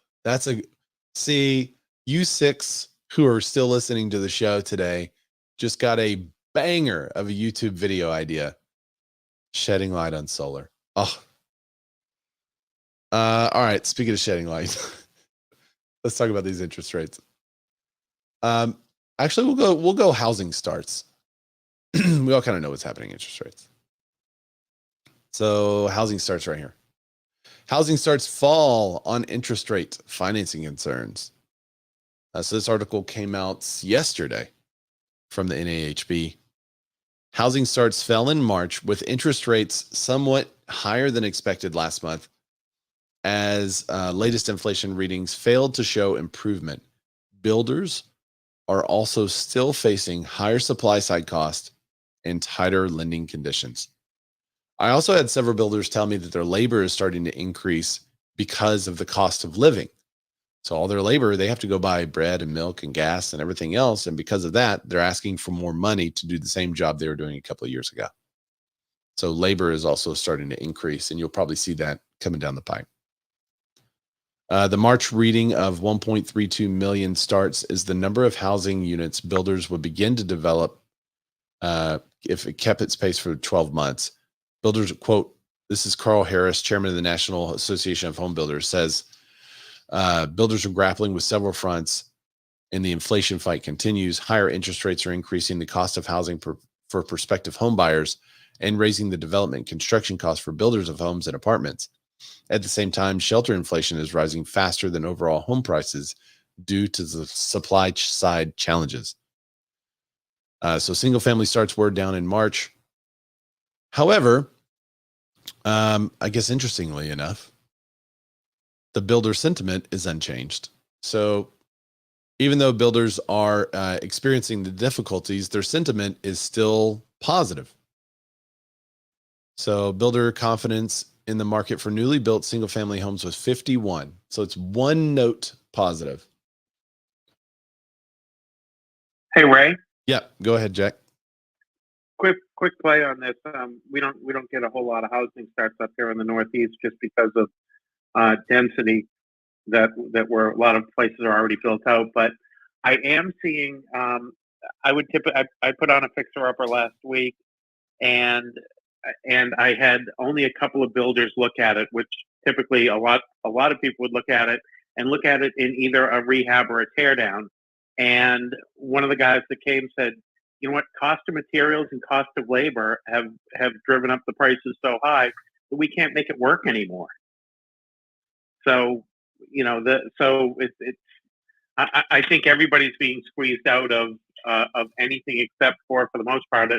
S1: See, you six who are still listening to the show today just got a banger of a YouTube video idea. Shedding light on solar. Oh. All right. Speaking of shedding light, let's talk about these interest rates. Actually, we'll go housing starts. We all kind of know what's happening in interest rates. So housing starts right here. Housing starts fall on interest rate financing concerns. So this article came out yesterday from the NAHB. Housing starts fell in March, with interest rates somewhat higher than expected last month, as latest inflation readings failed to show improvement. Builders are also still facing higher supply side costs and tighter lending conditions. I also had several builders tell me that their labor is starting to increase because of the cost of living. So all their labor, they have to go buy bread and milk and gas and everything else. And because of that, they're asking for more money to do the same job they were doing a couple of years ago. So labor is also starting to increase, and you'll probably see that coming down the pipe. The March reading of 1.32 million starts is the number of housing units builders would begin to develop if it kept its pace for 12 months. Builders, quote, this is Carl Harris, chairman of the National Association of Home Builders, says builders are grappling with several fronts, and the inflation fight continues. Higher interest rates are increasing the cost of housing for prospective home buyers and raising the development and construction costs for builders of homes and apartments. At the same time, shelter inflation is rising faster than overall home prices due to the supply side challenges. So single family starts were down in March. However, I guess interestingly enough, the builder sentiment is unchanged. So even though builders are experiencing the difficulties, their sentiment is still positive. So builder confidence in the market for newly built single family homes was 51. So it's one note positive.
S2: Hey, Ray.
S1: Yeah, go ahead, Jack.
S2: Quick play on this. We don't get a whole lot of housing starts up here in the Northeast just because of density that where a lot of places are already built out. But I am seeing. I put on a fixer upper last week, and I had only a couple of builders look at it, which typically a lot of people would look at it in either a rehab or a tear down. And one of the guys that came said, you know what, cost of materials and cost of labor have driven up the prices so high that we can't make it work anymore. So, I think everybody's being squeezed out of anything except for the most part,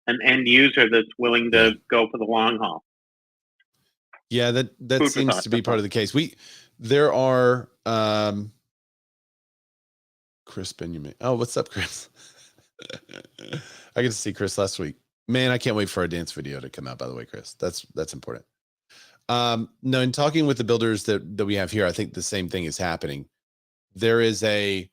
S2: an end user that's willing to go for the long haul.
S1: Yeah, that
S2: Food for
S1: seems
S2: thought,
S1: to be
S2: that's
S1: part
S2: all.
S1: of the case. There are Chris Benjamin. Oh, what's up, Chris? I get to see Chris last week. Man, I can't wait for our dance video to come out, by the way, Chris. That's important. No, in talking with the builders that we have here, I think the same thing is happening. There is a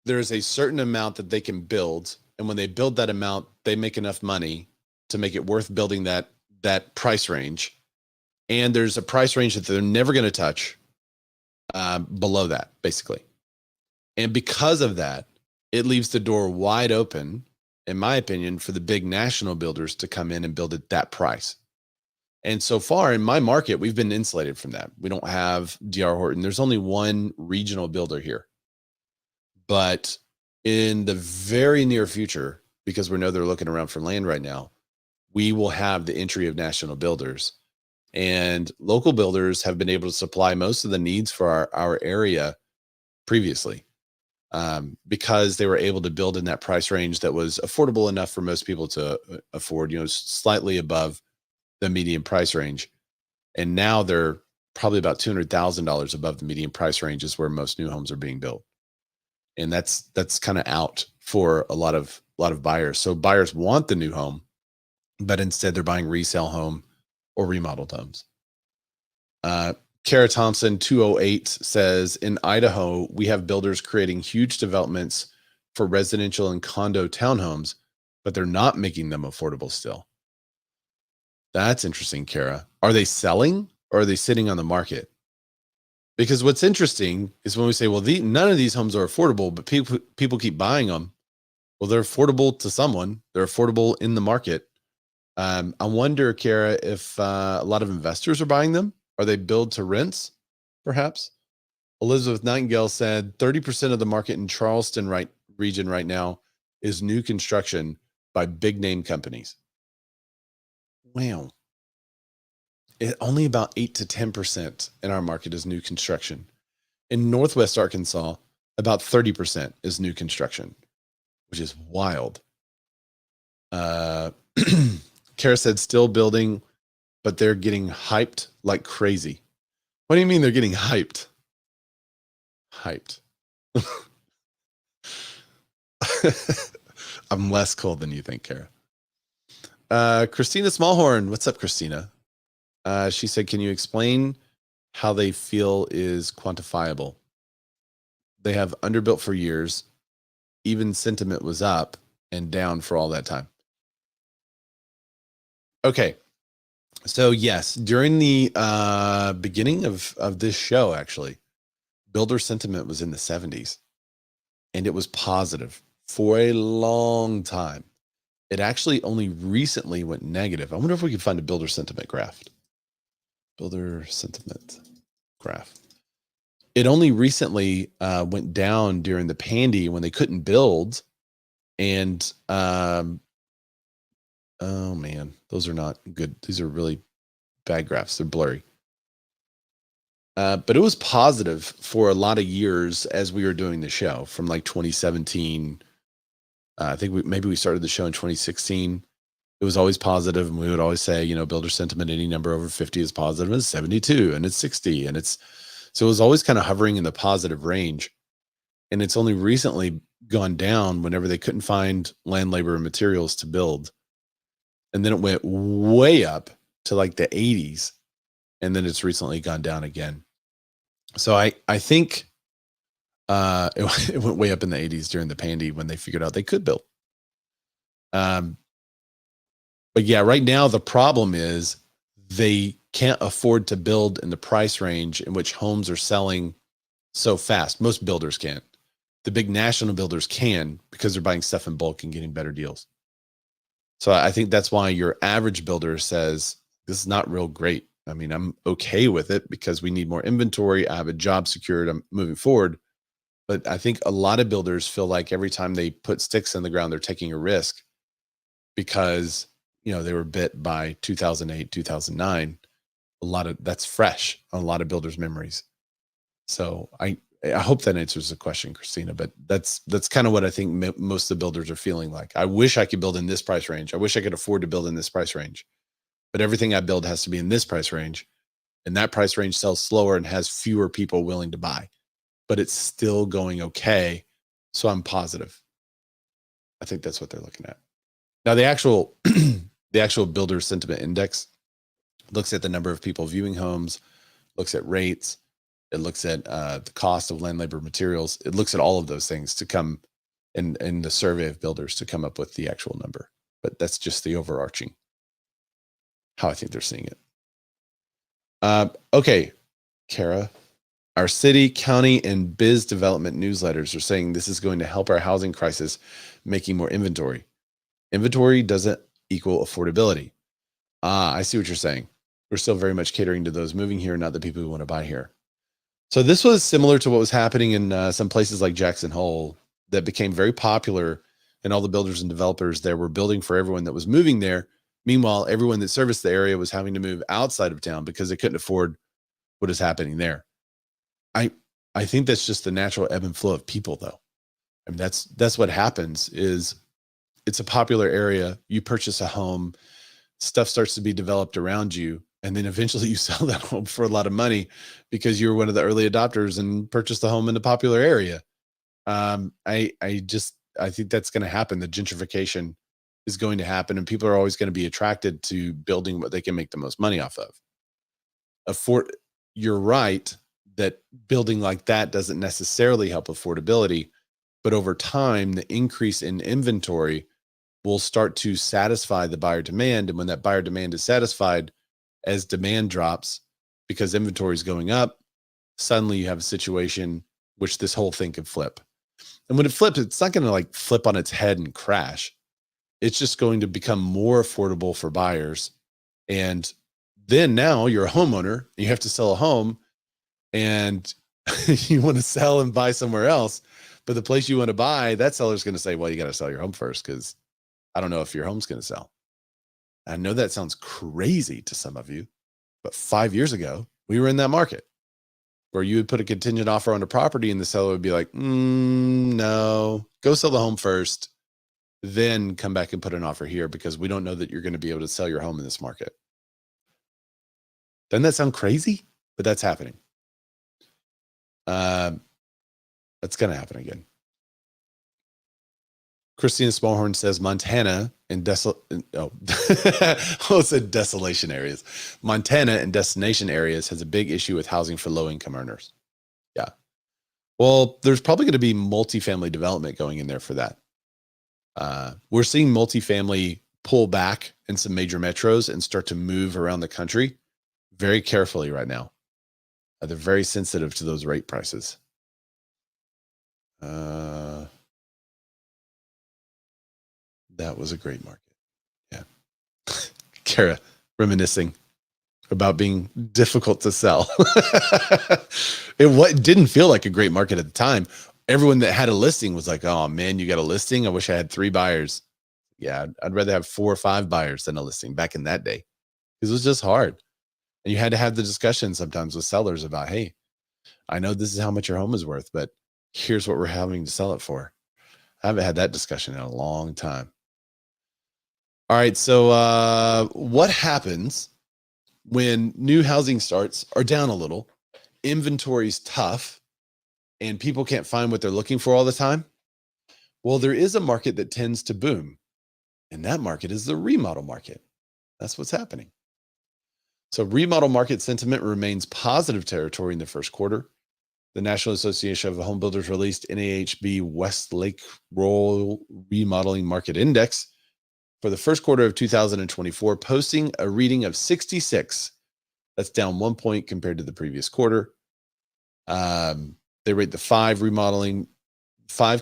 S1: certain amount that they can build, and when they build that amount, they make enough money to make it worth building that price range. And there's a price range that they're never going to touch below that, basically. And because of that, it leaves the door wide open, in my opinion, for the big national builders to come in and build at that price. And so far in my market, we've been insulated from that. We don't have D.R. Horton. There's only one regional builder here. But in the very near future, because we know they're looking around for land right now, we will have the entry of national builders. And local builders have been able to supply most of the needs for our area previously, because they were able to build in that price range that was affordable enough for most people to afford, slightly above the median price range. And now they're probably about $200,000 above the median price range is where most new homes are being built. And that's kind of out for a lot of buyers. So buyers want the new home, but instead they're buying resale home or remodeled homes. Kara Thompson 208 says, in Idaho, we have builders creating huge developments for residential and condo townhomes, but they're not making them affordable still. That's interesting, Kara. Are they selling or are they sitting on the market? Because what's interesting is when we say, well, none of these homes are affordable, but people keep buying them. Well, they're affordable to someone. They're affordable in the market. I wonder, Kara, if a lot of investors are buying them. Are they build to rents, perhaps? Elizabeth Nightingale said 30% of the market in Charleston region right now is new construction by big name companies. Wow. Only about 8 to 10% in our market is new construction. In Northwest Arkansas, about 30% is new construction, which is wild. Kara said still building, but they're getting hyped like crazy. What do you mean they're getting hyped? Hyped. I'm less cold than you think, Kara. Christina Smallhorn. What's up, Christina? She said, can you explain how they feel is quantifiable? They have underbuilt for years. Even sentiment was up and down for all that time. Okay. So yes, during the beginning of this show, actually, builder sentiment was in the 70s, and it was positive for a long time. It actually only recently went negative. I wonder if we could find a builder sentiment graph. Builder sentiment graph. It only recently went down during the pandy when they couldn't build. And oh man, those are not good. These are really bad graphs. They're blurry. But it was positive for a lot of years as we were doing the show, from like 2017. I think maybe we started the show in 2016. It was always positive, and we would always say, builder sentiment, any number over 50 is positive, and it's 72, and it's 60, and so it was always kind of hovering in the positive range. And it's only recently gone down whenever they couldn't find land, labor, and materials to build. And then it went way up to like the 80s, and then it's recently gone down again. So I think it went way up in the 80s during the pandy when they figured out they could build. But yeah, right now the problem is they can't afford to build in the price range in which homes are selling so fast. Most builders can't. The big national builders can, because they're buying stuff in bulk and getting better deals. So I think that's why your average builder says, this is not real great. I mean, I'm okay with it because we need more inventory. I have a job secured. I'm moving forward. But I think a lot of builders feel like every time they put sticks in the ground, they're taking a risk, because they were bit by 2008, 2009. That's fresh on a lot of builders' memories. So I hope that answers the question, Christina, but that's kind of what I think most of the builders are feeling like. I wish I could build in this price range. I wish I could afford to build in this price range. but everything I build has to be in this price range, and that price range sells slower and has fewer people willing to buy, but it's still going okay. So I'm positive. I think that's what they're looking at. Now, the actual builder sentiment index looks at the number of people viewing homes, looks at rates, it looks at the cost of land, labor, materials. It looks at all of those things to come in the survey of builders to come up with the actual number. But that's just the overarching, how I think they're seeing it. Okay, Kara, our city, county, and biz development newsletters are saying this is going to help our housing crisis, making more inventory. Inventory doesn't equal affordability. I see what you're saying. We're still very much catering to those moving here, not the people who want to buy here. So this was similar to what was happening in some places like Jackson Hole that became very popular, and all the builders and developers there were building for everyone that was moving there. Meanwhile, everyone that serviced the area was having to move outside of town because they couldn't afford what is happening there. I think that's just the natural ebb and flow of people, though. I mean, that's what happens. Is it's a popular area. You purchase a home, stuff starts to be developed around you, and then eventually you sell that home for a lot of money because you were one of the early adopters and purchased a home in a popular area. I think that's going to happen. The gentrification is going to happen, and people are always going to be attracted to building what they can make the most money off of. You're right that building like that doesn't necessarily help affordability, but over time, the increase in inventory will start to satisfy the buyer demand. And when that buyer demand is satisfied, as demand drops because inventory is going up, suddenly you have a situation which this whole thing could flip. And when it flips, it's not going to like flip on its head and crash. It's just going to become more affordable for buyers. And then now you're a homeowner, you have to sell a home, and you want to sell and buy somewhere else. But the place you want to buy, that seller's going to say, well, you got to sell your home first because I don't know if your home's going to sell. I know that sounds crazy to some of you, but 5 years ago, we were in that market where you would put a contingent offer on a property and the seller would be like, no, go sell the home first, then come back and put an offer here because we don't know that you're going to be able to sell your home in this market. Doesn't that sound crazy? But that's happening. That's going to happen again. Christina Smallhorn says Montana and desolation areas. Montana and destination areas has a big issue with housing for low-income earners. Yeah. Well, there's probably going to be multifamily development going in there for that. We're seeing multifamily pull back in some major metros and start to move around the country very carefully right now. They're very sensitive to those rate prices. That was a great market. Yeah. Kara reminiscing about being difficult to sell. It didn't feel like a great market at the time. Everyone that had a listing was like, oh man, you got a listing? I wish I had 3 buyers. Yeah, I'd rather have 4 or 5 buyers than a listing back in that day. Because it was just hard. And you had to have the discussion sometimes with sellers about, hey, I know this is how much your home is worth, but here's what we're having to sell it for. I haven't had that discussion in a long time. All right, so what happens when new housing starts are down a little, inventory's tough, and people can't find what they're looking for all the time? Well, there is a market that tends to boom, and that market is the remodel market. That's what's happening. So remodel market sentiment remains positive territory in the first quarter. The National Association of Home Builders released NAHB Westlake Rural Remodeling Market Index for the first quarter of 2024, posting a reading of 66. That's down 1 point compared to the previous quarter. They rate the 5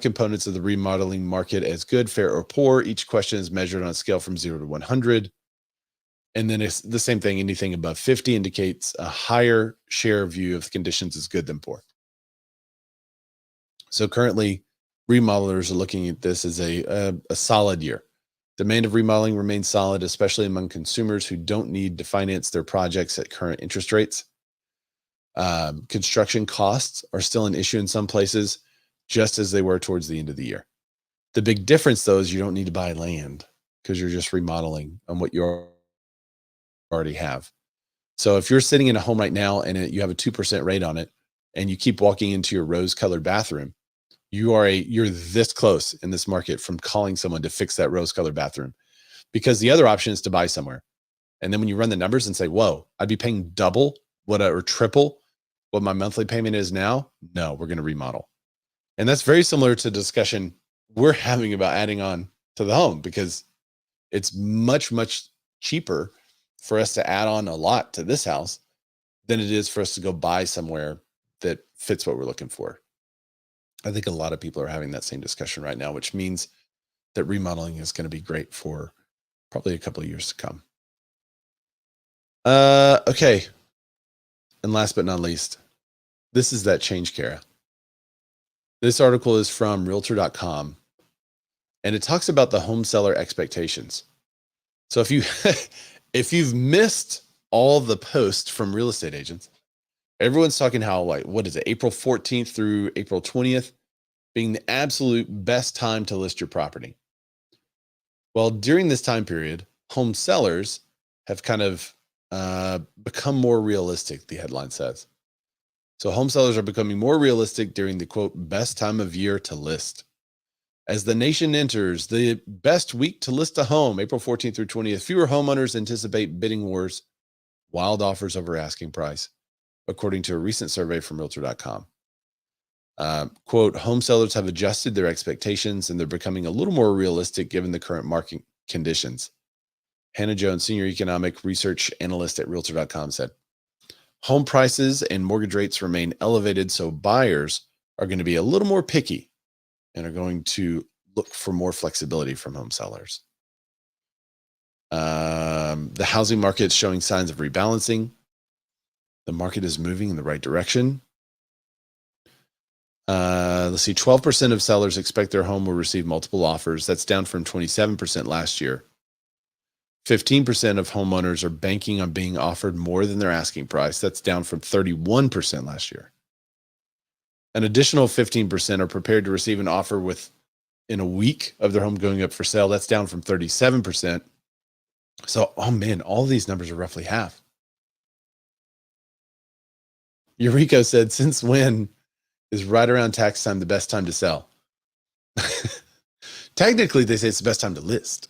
S1: components of the remodeling market as good, fair, or poor. Each question is measured on a scale from 0 to 100. And then it's the same thing. Anything above 50 indicates a higher share view of conditions as good than poor. So currently, remodelers are looking at this as a solid year. Demand of remodeling remains solid, especially among consumers who don't need to finance their projects at current interest rates. Construction costs are still an issue in some places, just as they were towards the end of the year. The big difference, though, is you don't need to buy land because you're just remodeling on what you're already have. So if you're sitting in a home right now and you have a 2% rate on it, and you keep walking into your rose-colored bathroom, you're this close in this market from calling someone to fix that rose-colored bathroom, because the other option is to buy somewhere. And then when you run the numbers and say, whoa, I'd be paying double or triple what my monthly payment is now. No, we're going to remodel. And that's very similar to the discussion we're having about adding on to the home, because it's much, much cheaper for us to add on a lot to this house than it is for us to go buy somewhere that fits what we're looking for. I think a lot of people are having that same discussion right now, which means that remodeling is going to be great for probably a couple of years to come. Okay. And last but not least, this is that change, Kara. This article is from realtor.com, and it talks about the home seller expectations. So if you've missed all the posts from real estate agents, everyone's talking how, like, what is it, April 14th through April 20th being the absolute best time to list your property. Well, during this time period, home sellers have kind of become more realistic, the headline says. So home sellers are becoming more realistic during the, quote, best time of year to list. As the nation enters the best week to list a home, April 14th through 20th, fewer homeowners anticipate bidding wars, wild offers over asking price, according to a recent survey from realtor.com. Quote, home sellers have adjusted their expectations and they're becoming a little more realistic given the current market conditions. Hannah Jones, senior economic research analyst at realtor.com, said, home prices and mortgage rates remain elevated, so buyers are going to be a little more picky and are going to look for more flexibility from home sellers. The housing market is showing signs of rebalancing. The market is moving in the right direction. Let's see, 12% of sellers expect their home will receive multiple offers. That's down from 27% last year. 15% of homeowners are banking on being offered more than their asking price. That's down from 31% last year. An additional 15% are prepared to receive an offer within a week of their home going up for sale. That's down from 37%. So, oh man, all these numbers are roughly half. Eureka said, since when is right around tax time the best time to sell? Technically, they say it's the best time to list.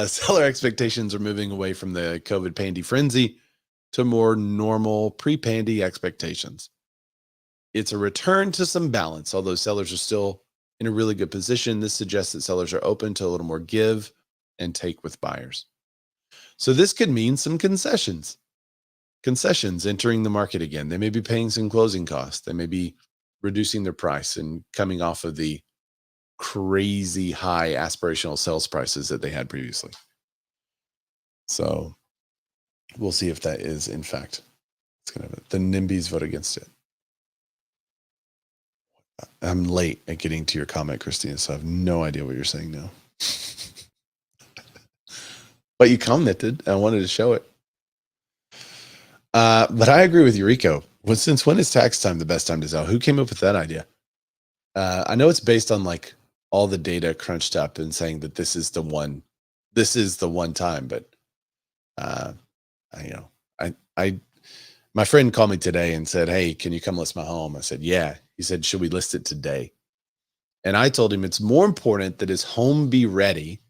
S1: Seller expectations are moving away from the COVID pandy frenzy to more normal pre-pandy expectations. It's a return to some balance, although sellers are still in a really good position. This suggests that sellers are open to a little more give and take with buyers. So this could mean some concessions entering the market again. They may be paying some closing costs. They may be reducing their price and coming off of the crazy high aspirational sales prices that they had previously. So we'll see if that is, in fact, it's going to, the NIMBYs vote against it. I'm late at getting to your comment, Christina, so I have no idea what you're saying now. But you commented, and I wanted to show it. But I agree with Eureka. Well, since when is tax time the best time to sell? Who came up with that idea? I know it's based on like all the data crunched up and saying that this is the one time, but my friend called me today and said, hey, can you come list my home? I said, yeah. He said, should we list it today? And I told him it's more important that his home be ready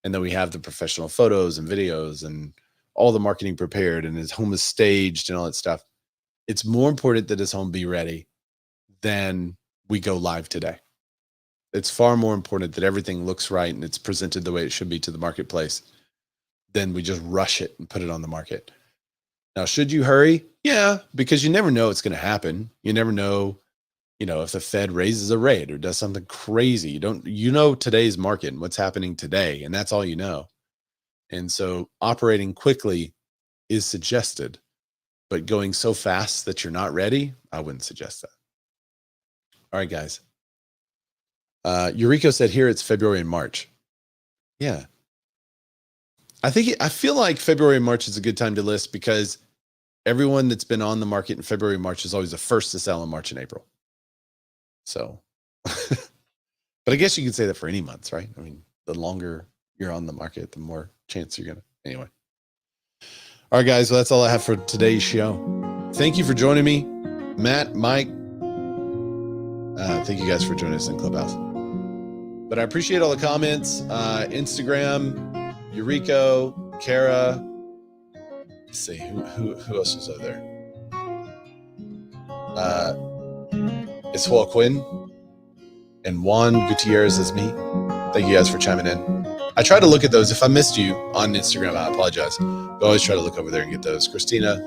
S1: and that we have the professional photos and videos and all the marketing prepared and his home is staged and all that stuff. It's more important that his home be ready than we go live today. It's far more important that everything looks right and it's presented the way it should be to the marketplace than we just rush it and put it on the market. Now, should you hurry? Yeah, because you never know what's going to happen. You never know, if the Fed raises a rate or does something crazy. You know today's market and what's happening today, and that's all you know. And so operating quickly is suggested, but going so fast that you're not ready, I wouldn't suggest that. All right, guys. Eureka said here it's February and March. Yeah. I feel like February and March is a good time to list because everyone that's been on the market in February and March is always the first to sell in March and April. So, but I guess you could say that for any months, right? I mean, the longer you're on the market, the more chance you're gonna. Anyway. All right, guys. Well, that's all I have for today's show. Thank you for joining me, Matt, Mike. Thank you guys for joining us in Clubhouse. But I appreciate all the comments. Instagram, Eureka, Kara. Let's see who else was over there. It's Joaquin and Juan Gutierrez is me. Thank you guys for chiming in. I try to look at those. If I missed you on Instagram, I apologize. But I always try to look over there and get those. Christina,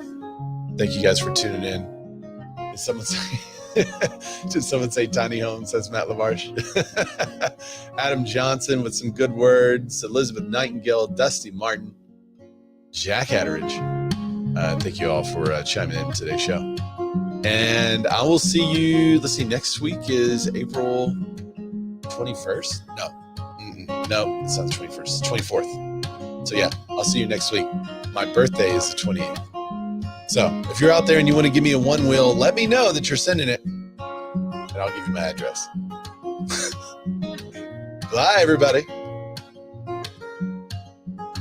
S1: thank you guys for tuning in. Did someone say tiny home, says Matt LaMarche. Adam Johnson with some good words. Elizabeth Nightingale, Dusty Martin, Jack Hatteridge. Thank you all for chiming in today's show. And I will see you. Let's see, next week is April 21st. No, it's not the 21st. It's 24th. So yeah, I'll see you next week. My birthday is the 28th. So if you're out there and you want to give me a one wheel, let me know that you're sending it, and I'll give you my address. Bye, everybody.